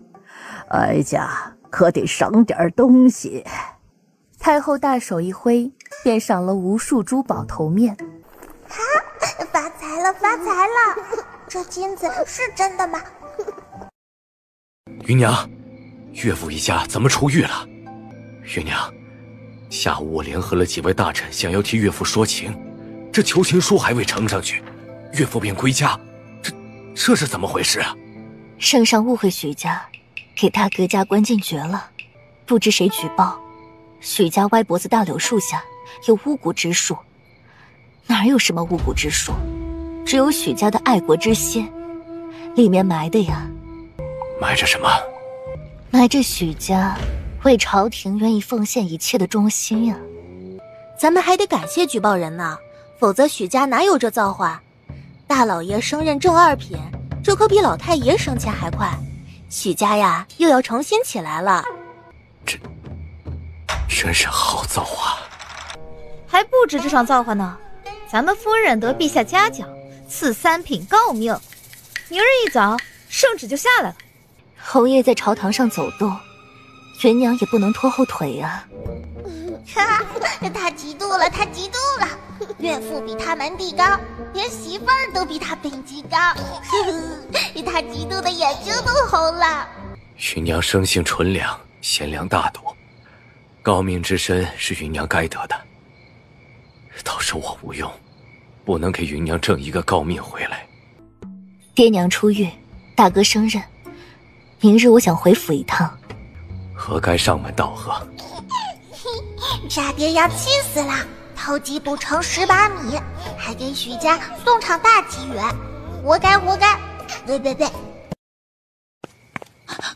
哀家可得赏点东西。太后大手一挥，便赏了无数珠宝头面。哈，发财了，发财了！这金子是真的吗？芸娘，岳父一家怎么出狱了？芸娘，下午我联合了几位大臣，想要替岳父说情，这求情书还未呈上去，岳父便归家，这是怎么回事啊？圣上误会许家，给大哥家关进爵了，不知谁举报，许家歪脖子大柳树下有巫蛊之术，哪有什么巫蛊之术，只有许家的爱国之心，里面埋的呀。埋着什么？埋着许家为朝廷愿意奉献一切的忠心呀。咱们还得感谢举报人呢，否则许家哪有这造化？大老爷升任正2品，这可比老太爷升迁还快，许家呀又要重新起来了。真是好造化。还不止这场造化呢，咱们夫人得陛下嘉奖，赐3品诰命，明日一早圣旨就下来了。侯爷在朝堂上走动，芸娘也不能拖后腿啊。哈，他嫉妒了，他嫉妒了。岳父比他门第高，连媳妇儿都比他品级高，他嫉妒的眼睛都红了。芸娘生性纯良，贤良大度，诰命之身是芸娘该得的。倒是我无用，不能给芸娘挣一个诰命回来。爹娘出狱，大哥升任，明日我想回府一趟。何该上门道贺？傻爹要气死了，偷鸡不成蚀把米，还给许家送场大吉缘，活该活该！对。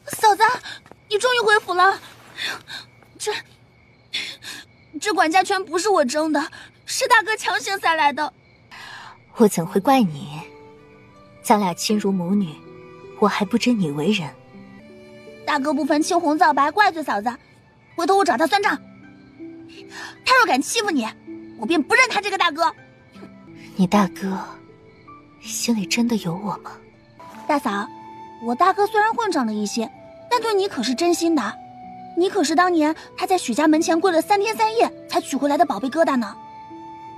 嫂子，你终于回府了。这管家权不是我争的，是大哥强行塞来的。我怎会怪你？咱俩亲如母女，我还不知你为人。大哥不分青红皂白，怪罪嫂子，回头我找他算账。他若敢欺负你，我便不认他这个大哥。你大哥心里真的有我吗？大嫂，我大哥虽然混账了一些，但对你可是真心的。你可是当年他在许家门前跪了3天3夜才取回来的宝贝疙瘩呢。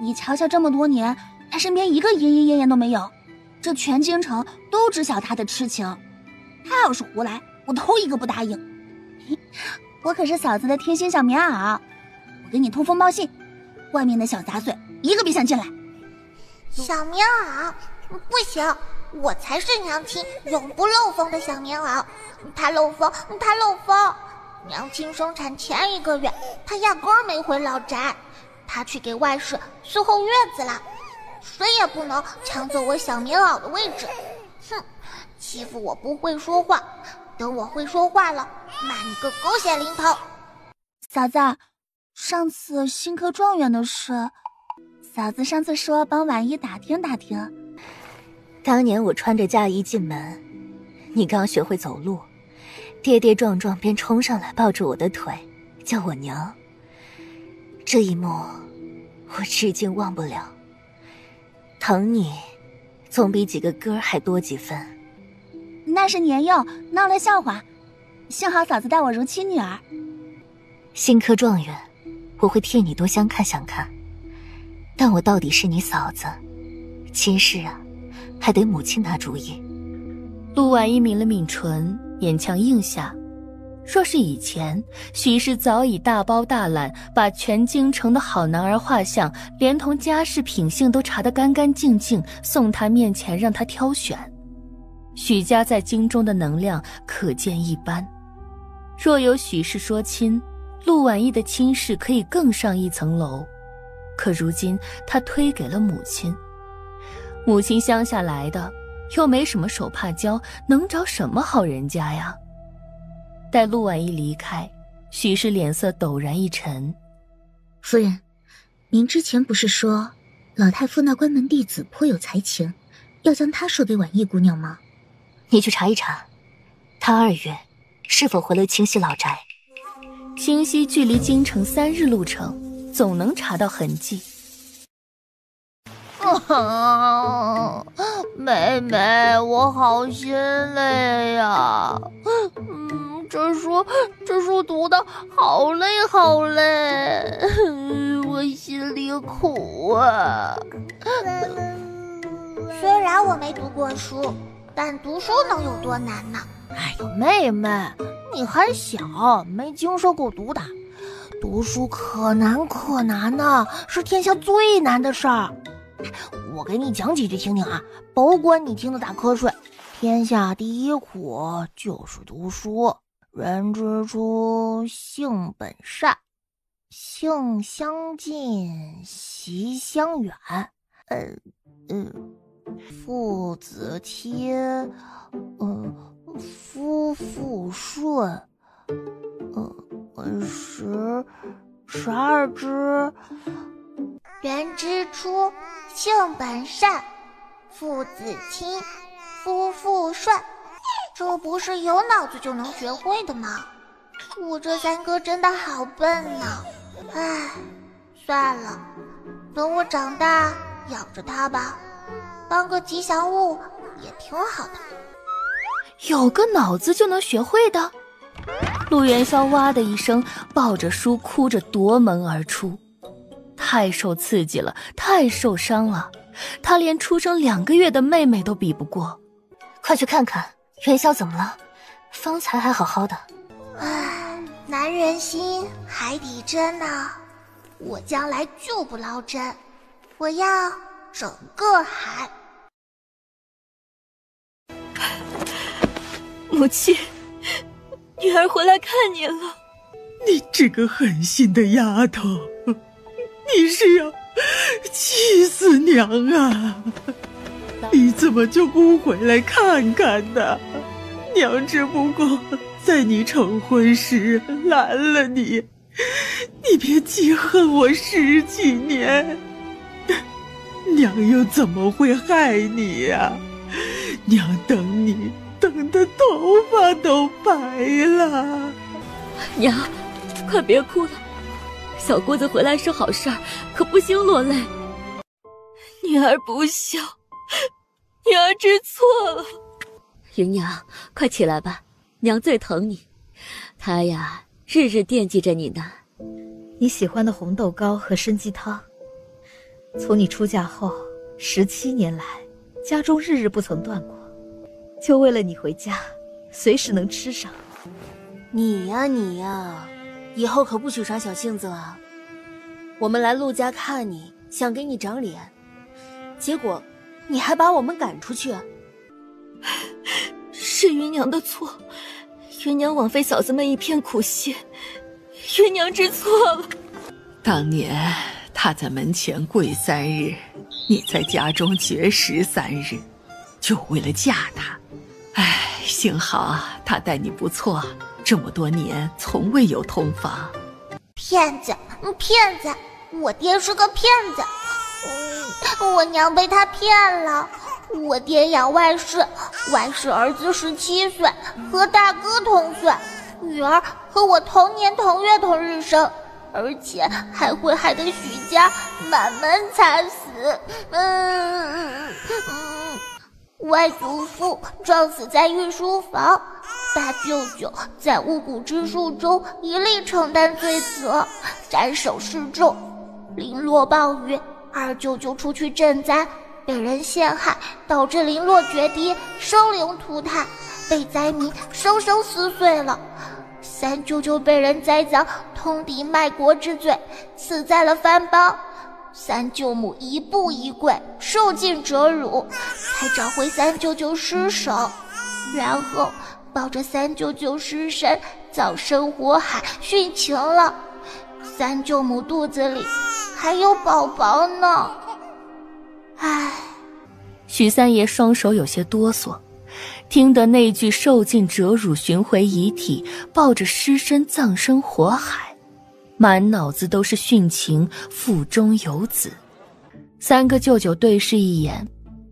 你瞧瞧这么多年，他身边一个莺莺燕燕都没有，这全京城都知晓他的痴情。他要是胡来，我头一个不答应。我可是嫂子的贴心小棉袄，我给你通风报信，外面的小杂碎一个别想进来。小棉袄不行，我才是娘亲永不漏风的小棉袄。他漏风，他漏风。娘亲生产前1个月，他压根儿没回老宅，他去给外室伺候月子了。谁也不能抢走我小棉袄的位置。哼，欺负我不会说话，等我会说话了，骂你个狗血淋头。嫂子，上次新科状元的事，嫂子上次说帮婉仪打听打听。当年我穿着嫁衣进门，你刚学会走路，跌跌撞撞便冲上来抱住我的腿，叫我娘。这一幕我至今忘不了。疼你总比几个歌还多几分。那是年幼，闹了笑话，幸好嫂子待我如亲女儿。新科状元，我会替你多相看相看，但我到底是你嫂子，亲事啊还得母亲拿主意。陆婉仪抿了抿唇，勉强应下。若是以前，许氏早已大包大揽，把全京城的好男儿画像连同家世品性都查得干干净净，送他面前让他挑选。许家在京中的能量可见一斑，若有许氏说亲，陆婉仪的亲事可以更上一层楼。可如今他推给了母亲，母亲乡下来的，又没什么手帕交，能找什么好人家呀？待陆婉仪离开，许氏脸色陡然一沉。夫人，您之前不是说老太傅那关门弟子颇有才情，要将他说给婉仪姑娘吗？你去查一查，他2月是否回了清溪老宅。清溪距离京城3日路程，总能查到痕迹。妹妹，我好心累呀。这书读得好累好累，我心里苦啊。虽然我没读过书，但读书能有多难呢？哎呦，妹妹，你还小，没经受过毒打。读书可难可难呢，是天下最难的事儿。我给你讲几句听听啊，保管你听得打瞌睡。天下第一苦就是读书。人之初，性本善，性相近，习相远。父子贴，夫妇顺。12之。人之初，性本善，父子亲，夫妇顺。这不是有脑子就能学会的吗？我这3哥真的好笨呢。唉，算了，等我长大养着他吧，当个吉祥物也挺好的。有个脑子就能学会的？陆元宵哇的一声，抱着书哭着夺门而出。太受刺激了，太受伤了，他连出生2个月的妹妹都比不过。快去看看元宵怎么了？方才还好好的。唉，男人心，海底针啊！我将来就不捞针，我要整个海。母亲，女儿回来看您了。你这个狠心的丫头，你是要气死娘啊！你怎么就不回来看看呢？娘只不过在你成婚时拦了你，你别记恨我10几年。娘又怎么会害你呀？娘等你等的头发都白了。娘，快别哭了，小姑子回来是好事儿，可不兴落泪。女儿不孝，女儿知错了。芸娘，快起来吧，娘最疼你。她呀，日日惦记着你呢。你喜欢的红豆糕和参鸡汤，从你出嫁后17年来，家中日日不曾断过，就为了你回家，随时能吃上。你呀，以后可不许耍小性子了。我们来陆家看你，想给你长脸，结果你还把我们赶出去。是芸娘的错，芸娘枉费嫂子们一片苦心，芸娘知错了。当年她在门前跪3日，你在家中绝食3日，就为了嫁她。唉，幸好他待你不错，这么多年从未有同房。骗子，骗子！我爹是个骗子，我娘被他骗了。我爹养外室，外室儿子17岁，和大哥同岁，女儿和我同年同月同日生，而且还会害得许家满门惨死。外祖父撞死在御书房，大舅舅在巫蛊之术中一力承担罪责，斩首示众。零落暴雨，二舅舅出去赈灾，被人陷害，导致零落决堤，生灵涂炭，被灾民生生撕碎了。三舅舅被人栽赃，通敌卖国之罪，死在了番邦。三舅母一步一跪，受尽折辱，才找回三舅舅尸首，然后抱着三舅舅尸身葬身火海，殉情了。三舅母肚子里还有宝宝呢。唉，许三爷双手有些哆嗦，听得那句受尽折辱寻回遗体，抱着尸身葬身火海，满脑子都是殉情，腹中有子。三个舅舅对视一眼，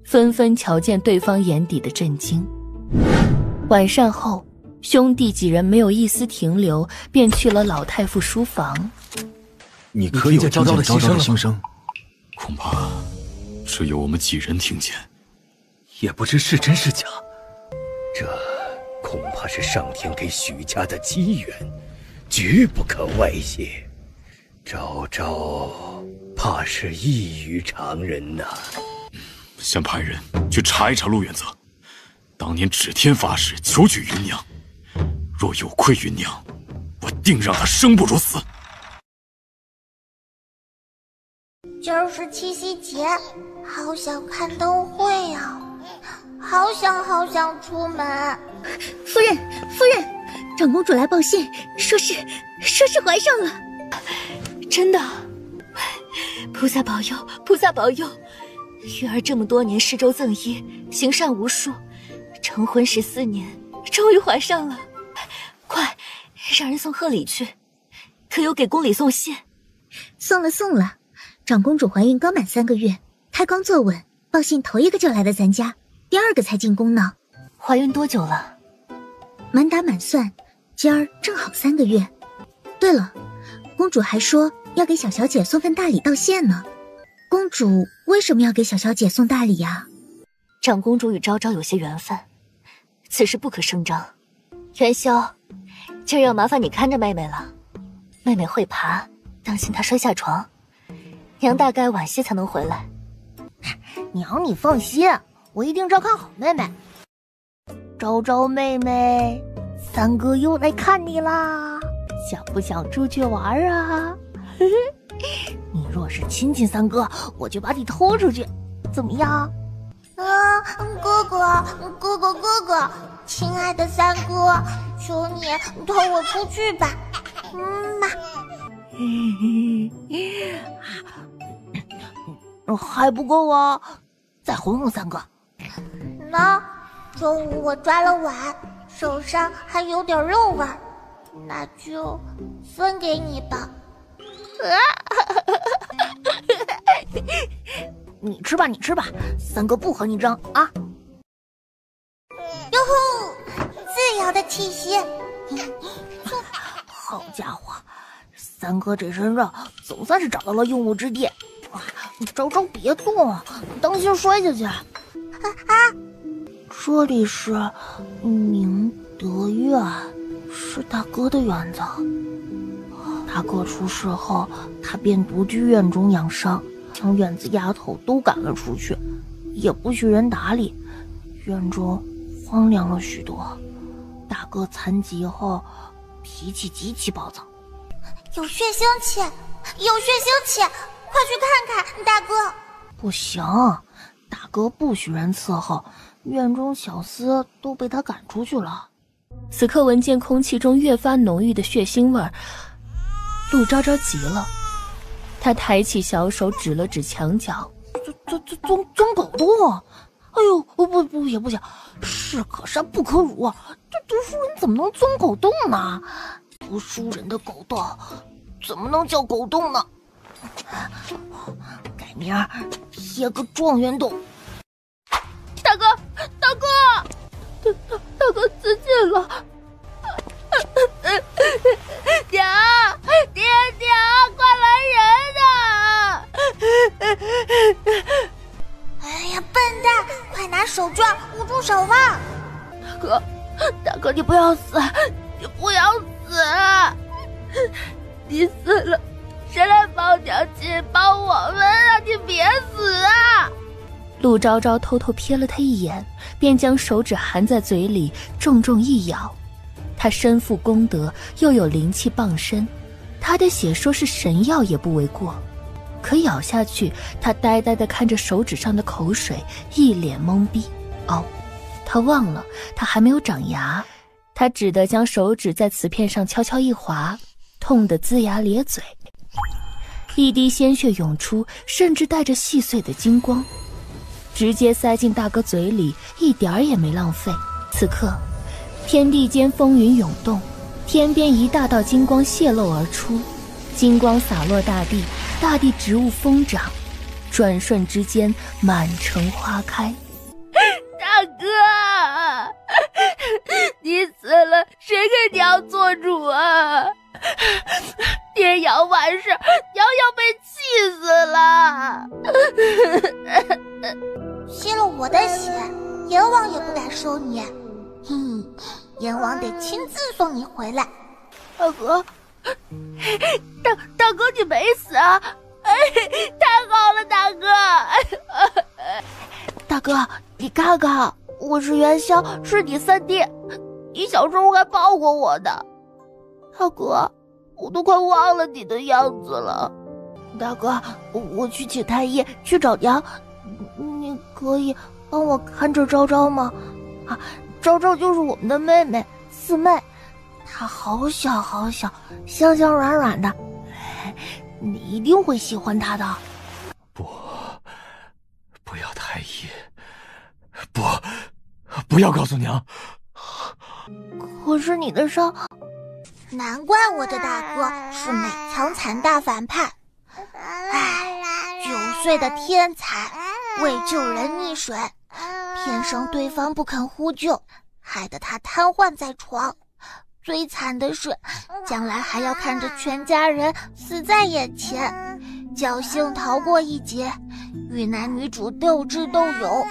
纷纷瞧见对方眼底的震惊。晚膳后，兄弟几人没有一丝停留，便去了老太傅书房。你可有听见昭昭的心声？恐怕只有我们几人听见，也不知是真是假。这恐怕是上天给许家的机缘，绝不可外泄。昭昭怕是异于常人呐。先派人去查一查陆远泽，当年指天发誓求娶芸娘，若有愧芸娘，我定让他生不如死。今儿是七夕节，好想看灯会啊，好想出门。夫人，长公主来报信，说是怀上了。真的？菩萨保佑，菩萨保佑！玉儿这么多年施粥赠医，行善无数，成婚14年，终于怀上了。快，让人送贺礼去。可有给宫里送信？送了。长公主怀孕刚满3个月，胎刚坐稳，报信头一个就来的咱家，第2个才进宫呢。怀孕多久了？满打满算，今儿正好3个月。对了，公主还说要给小小姐送份大礼道谢呢。公主为什么要给小小姐送大礼呀？长公主与昭昭有些缘分，此事不可声张。元宵，今儿要麻烦你看着妹妹了。妹妹会爬，当心她摔下床。娘大概晚些才能回来。娘你放心，我一定照看好妹妹。昭昭妹妹，三哥又来看你啦，想不想出去玩啊？你若是亲近三哥，我就把你拖出去，怎么样？哥哥，亲爱的三哥，求你拖我出去吧。妈。还不够啊，再哄哄三哥。喏，中午我抓了碗，手上还有点肉味儿，那就分给你吧。你吃吧，三哥不和你争啊。哟呼，自由的气息。好家伙，三哥这身肉总算是找到了用武之地。昭昭别动，当心摔下去。这里是明德院，是大哥的院子。大哥出事后，他便独居院中养伤，将院子丫头都赶了出去，也不许人打理，院中荒凉了许多。大哥残疾后，脾气极其暴躁。有血腥气，快去看看，大哥。不行，大哥不许人伺候，院中小厮都被他赶出去了。此刻闻见空气中越发浓郁的血腥味儿，陆昭昭急了，他抬起小手指了指墙角，钻狗洞！哎呦，不也不行，士可杀不可辱，这读书人怎么能钻狗洞呢？读书人的狗洞怎么能叫狗洞呢？改名贴个状元洞。大哥，大哥，大哥自尽了！娘，爹，快来人呐！哎呀，笨蛋，快拿手绢捂住手吧！大哥，你不要死，你不要死！你死了，谁来帮娘亲帮我们啊？你别死啊！陆昭昭偷偷瞥了他一眼，便将手指含在嘴里，重重一咬。他身负功德，又有灵气傍身，他的血说是神药也不为过。可咬下去，他呆呆地看着手指上的口水，一脸懵逼。哦，他忘了，他还没有长牙。他只得将手指在瓷片上悄悄一划，痛得龇牙咧嘴，一滴鲜血涌出，甚至带着细碎的金光，直接塞进大哥嘴里，一点儿也没浪费。此刻天地间风云涌动，天边一大道金光泄露而出，金光洒落大地，大地植物疯长，转瞬之间满城花开。大哥，你死了，谁给娘做主啊？爹要完事，娘要被气死了。吸了我的血，阎王也不敢收你。阎王得亲自送你回来。大哥，大哥你没死啊？太好了，大哥！大哥，你看看，我是元宵，是你三弟，你小时候还抱过我的。大哥，我都快忘了你的样子了。大哥，我去请太医，去找娘，你可以帮我看着昭昭吗？啊，昭昭就是我们的妹妹四妹，她好小好小，香香软软的，你一定会喜欢她的。不要太医，不要告诉娘。可是你的伤，难怪我的大哥是美强惨大反派。唉，9岁的天才为救人溺水，偏生对方不肯呼救，害得他瘫痪在床。最惨的是，将来还要看着全家人死在眼前。侥幸逃过一劫，与男女主斗智斗勇，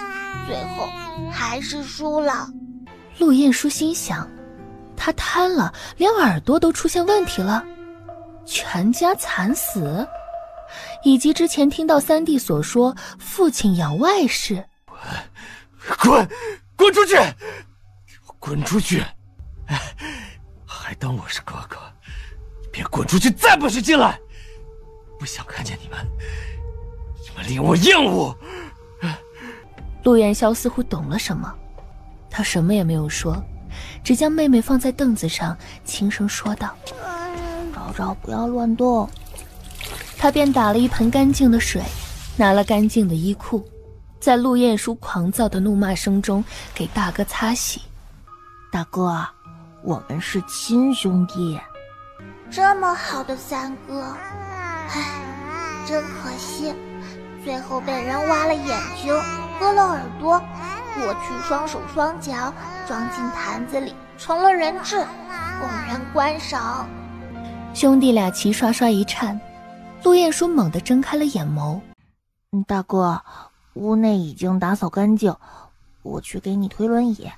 最后还是输了。陆晏殊心想，他瘫了，连耳朵都出现问题了，全家惨死，以及之前听到三弟所说父亲养外室。滚出去！滚出去！还当我是哥哥？别滚出去，再不许进来！不想看见你们令我厌恶。陆元宵似乎懂了什么，他什么也没有说，只将妹妹放在凳子上，轻声说道：昭昭不要乱动。他便打了一盆干净的水，拿了干净的衣裤，在陆晏殊狂躁的怒骂声中给大哥擦洗。大哥，我们是亲兄弟。这么好的三哥，唉，真可惜，最后被人挖了眼睛，割了耳朵，剥去双手双脚，装进坛子里，成了人质，供人观赏。兄弟俩齐刷刷一颤，陆晏殊猛地睁开了眼眸。大哥，屋内已经打扫干净，我去给你推轮椅。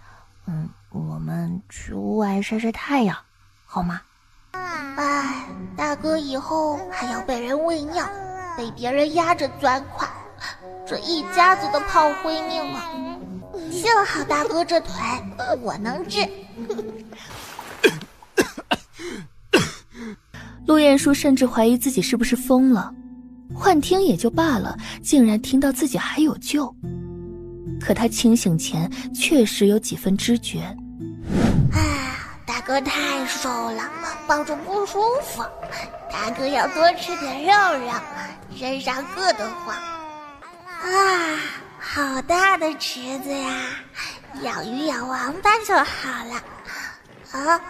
我们去屋外晒晒太阳，好吗？唉，大哥以后还要被人喂尿，被别人压着钻款，这一家子的炮灰命啊！幸好大哥这腿我能治。陆晏殊甚至怀疑自己是不是疯了，幻听也就罢了，竟然听到自己还有救。可他清醒前确实有几分知觉。大哥太瘦了，抱着不舒服，大哥要多吃点肉肉，身上硌得慌。好大的池子呀，养鱼养王八就好了。啊，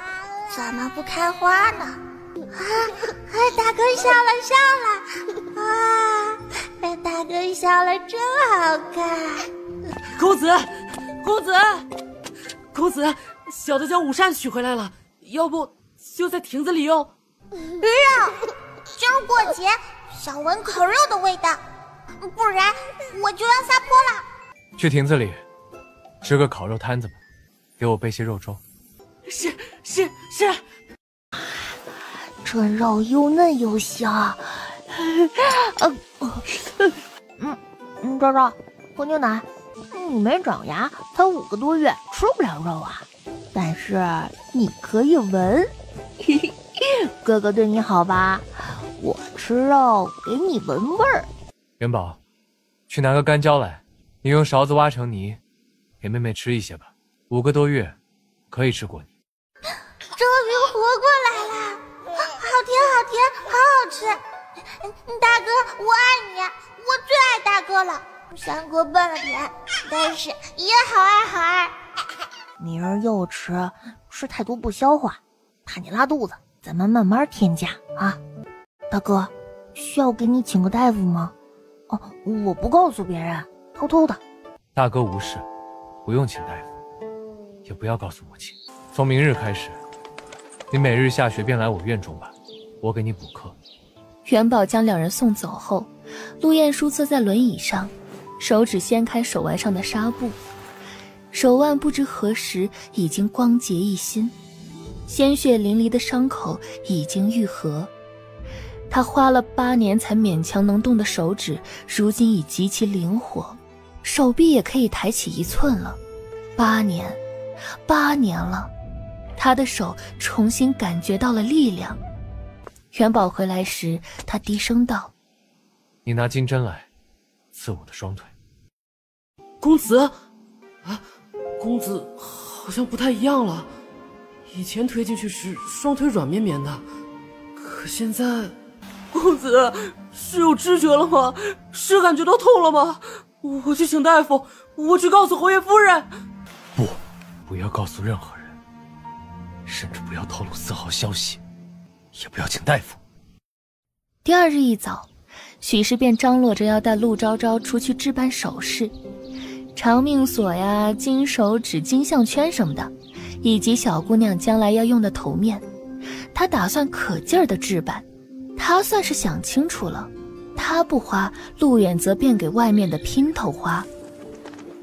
怎么不开花呢？大哥笑了啊！大哥笑了真好看。公子，小的将午膳取回来了，要不就在亭子里用。让，今儿过节，想闻烤肉的味道，不然我就要撒泼了。去亭子里支个烤肉摊子吧，给我备些肉粥。是。这肉又嫩又香。昭昭，喝牛奶。你没长牙，才5个多月，吃不了肉啊。但是你可以闻。哥哥对你好吧？我吃肉给你闻味儿。元宝，去拿个干椒来，你用勺子挖成泥，给妹妹吃一些吧。5个多月，可以吃过你。终于活过来了，好甜，好好吃。大哥，我爱你，我最爱大哥了。3个笨了点，但是也好爱。明儿又吃太多不消化，怕你拉肚子，咱们慢慢添加啊。大哥，需要给你请个大夫吗？我不告诉别人，偷偷的。大哥无事，不用请大夫，也不要告诉母亲。从明日开始，你每日下学便来我院中吧，我给你补课。元宝将2人送走后，陆彦书坐在轮椅上，手指掀开手腕上的纱布，手腕不知何时已经光洁一新，鲜血淋漓的伤口已经愈合。他花了8年才勉强能动的手指，如今已极其灵活，手臂也可以抬起1寸了。8年了，他的手重新感觉到了力量。元宝回来时，他低声道：“你拿金针来，刺我的双腿。”公子，公子好像不太一样了。以前推进去时，双腿软绵绵的，可现在，公子是有知觉了吗？是感觉到痛了吗？我去请大夫，我去告诉侯爷夫人。不要告诉任何人，甚至不要透露丝毫消息，也不要请大夫。第2日一早，许氏便张罗着要带陆昭昭出去置办首饰，长命锁呀、金手指、金项圈什么的，以及小姑娘将来要用的头面，她打算可劲儿的置办。她算是想清楚了，她不花，陆远则便给外面的姘头花。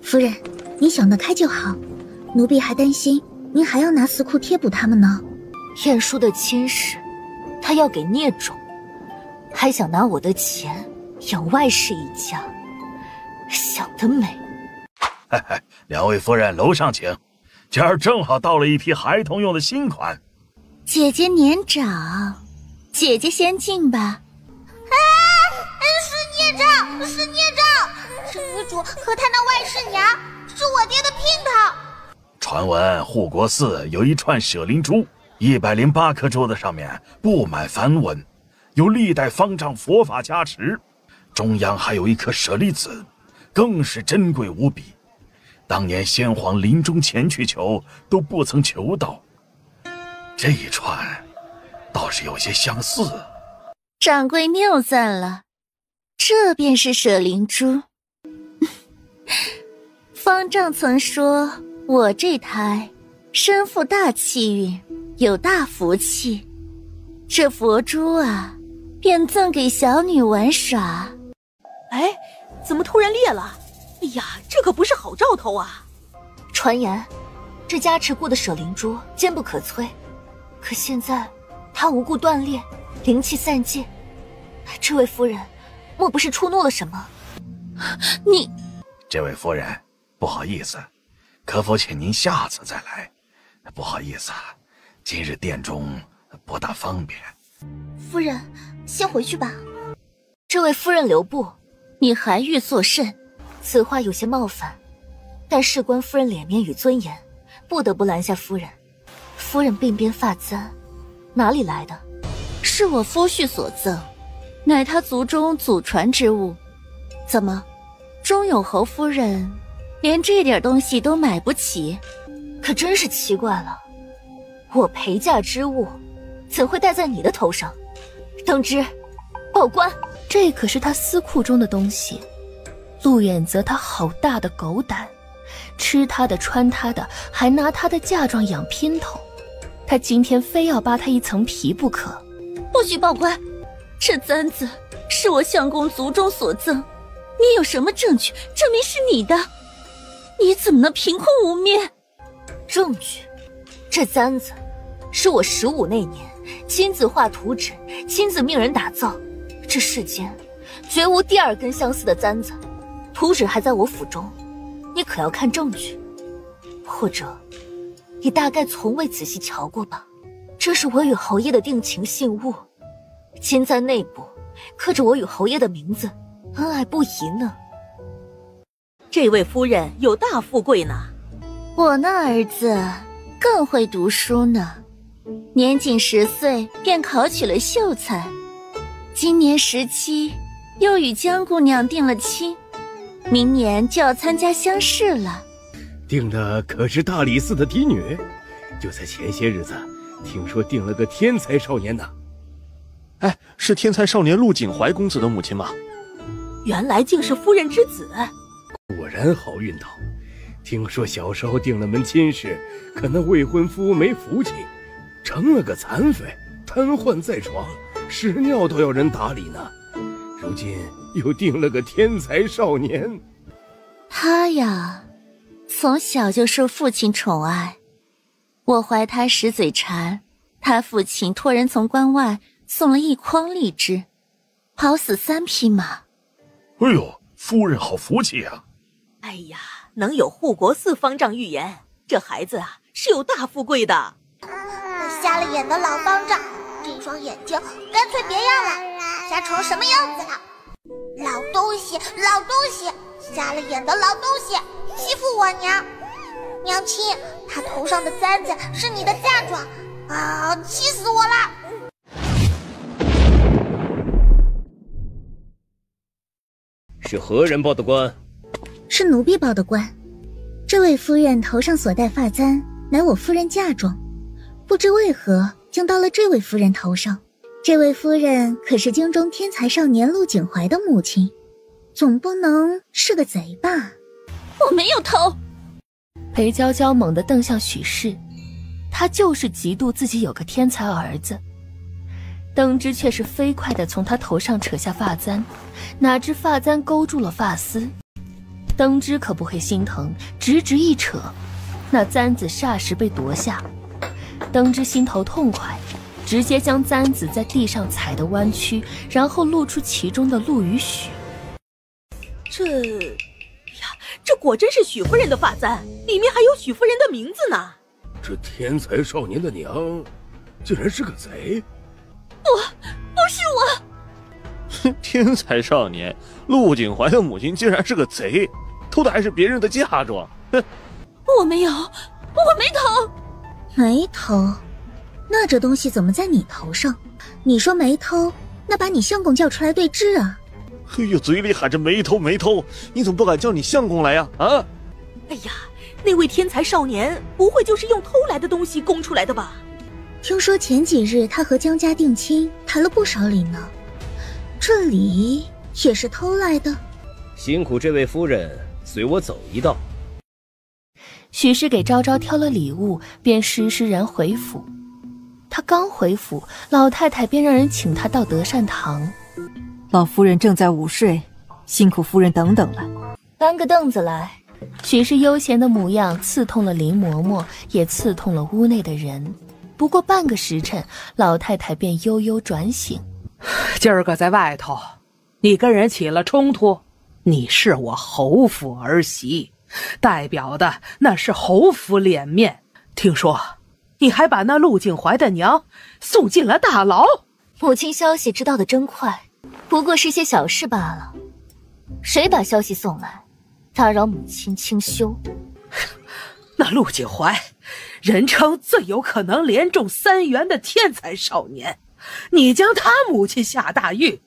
夫人，你想得开就好，奴婢还担心您还要拿4库贴补他们呢。晏殊的亲事，他要给孽种，还想拿我的钱养外氏一家，想得美。2位夫人楼上请，今儿正好到了一批孩童用的新款。姐姐年长，姐姐先进吧。是孽障！这女主和她那外室娘是我爹的姘头。传闻护国寺有一串舍灵珠，108颗珠子上面布满梵文，有历代方丈佛法加持，中央还有一颗舍利子，更是珍贵无比。当年先皇临终前去求，都不曾求到。这一串倒是有些相似。掌柜谬赞了，这便是舍灵珠。方丈曾说我这胎身负大气运，有大福气，这佛珠啊便赠给小女玩耍。怎么突然裂了？哎呀，这可不是好兆头啊！传言这加持过的舍灵珠坚不可摧，可现在它无故断裂，灵气散尽。这位夫人莫不是触怒了什么？你这位夫人，不好意思，可否请您下次再来？不好意思，今日殿中不大方便。夫人，先回去吧。这位夫人留步，你还欲作甚？此话有些冒犯，但事关夫人脸面与尊严，不得不拦下夫人。夫人鬓边发簪，哪里来的？是我夫婿所赠，乃他族中祖传之物。怎么，钟永侯夫人连这点东西都买不起？可真是奇怪了，我陪嫁之物，怎会戴在你的头上？登之，报官！这可是他私库中的东西。陆远泽他好大的狗胆，吃他的穿他的，还拿他的嫁妆养姘头。他今天非要扒他一层皮不可。不许报官！这簪子是我相公族中所赠，你有什么证据证明是你的？你怎么能凭空污蔑？证据？这簪子是我15那年亲自画图纸，亲自命人打造。这世间绝无第2根相似的簪子，图纸还在我府中，你可要看证据？或者你大概从未仔细瞧过吧？这是我与侯爷的定情信物，今在内部刻着我与侯爷的名字，恩爱不移呢。这位夫人有大富贵呢。我那儿子更会读书呢，年仅10岁便考取了秀才，今年17又与江姑娘定了亲，明年就要参加乡试了。定的可是大理寺的嫡女，就在前些日子，听说定了个天才少年呢。哎，是天才少年陆景怀公子的母亲吗？原来竟是夫人之子，果然好运道。听说小时候定了门亲事，可那未婚夫没福气，成了个残废，瘫痪在床，屎尿都要人打理呢。如今又定了个天才少年。他呀，从小就受父亲宠爱。我怀他时嘴馋，他父亲托人从关外送了1筐荔枝，跑死3匹马。哎呦，夫人好福气啊！哎呀，能有护国寺方丈预言，这孩子啊是有大富贵的。那瞎了眼的老方丈，这双眼睛干脆别要了，瞎成什么样子了？老东西，老东西，瞎了眼的老东西，欺负我娘！娘亲，他头上的簪子是你的嫁妆啊！气死我了！是何人报的官？是奴婢报的官。这位夫人头上所戴发簪，乃我夫人嫁妆，不知为何竟到了这位夫人头上。这位夫人可是京中天才少年陆景怀的母亲，总不能是个贼吧？我没有偷。裴娇娇猛地瞪向许氏，她就是嫉妒自己有个天才儿子。登之却是飞快地从他头上扯下发簪，哪知发簪勾住了发丝。登之可不会心疼，直直一扯，那簪子霎时被夺下。登之心头痛快，直接将簪子在地上踩得弯曲，然后露出其中的陆与许。这果真是许夫人的发簪，里面还有许夫人的名字呢。这天才少年的娘，竟然是个贼！不是我。天才少年陆景怀的母亲竟然是个贼，偷的还是别人的嫁妆。哼！我没有，我没偷。没偷？那这东西怎么在你头上？你说没偷，那把你相公叫出来对质啊！哎呦，嘴里喊着没偷没偷，你怎么不敢叫你相公来呀？啊！哎呀，那位天才少年不会就是用偷来的东西供出来的吧？听说前几日他和江家定亲，谈了不少礼呢。这礼也是偷来的？辛苦这位夫人，随我走一道。许氏给昭昭挑了礼物，便施施然回府。他刚回府，老太太便让人请他到德善堂。老夫人正在午睡，辛苦夫人等等了。搬个凳子来。许氏悠闲的模样刺痛了林嬷嬷，也刺痛了屋内的人。不过半个时辰，老太太便悠悠转醒。今儿个在外头，你跟人起了冲突，你是我侯府儿媳，代表的那是侯府脸面。听说你还把那陆景怀的娘送进了大牢。母亲消息知道的真快，不过是些小事罢了。谁把消息送来，打扰母亲清修？那陆景怀，人称最有可能连中3元的天才少年，你将他母亲下大狱，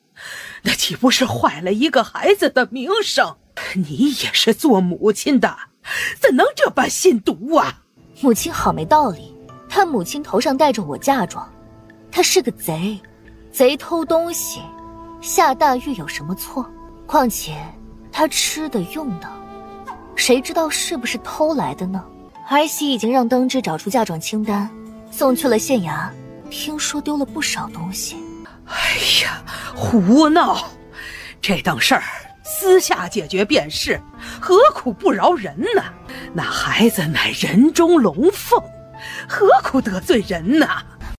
那岂不是坏了一个孩子的名声？你也是做母亲的，怎能这般心毒啊？母亲好没道理，他母亲头上戴着我嫁妆，他是个贼，贼偷东西，下大狱有什么错？况且他吃的用的，谁知道是不是偷来的呢？儿媳已经让登之找出嫁妆清单，送去了县衙，听说丢了不少东西。哎呀，胡闹！这等事儿私下解决便是，何苦不饶人呢？那孩子乃人中龙凤，何苦得罪人呢？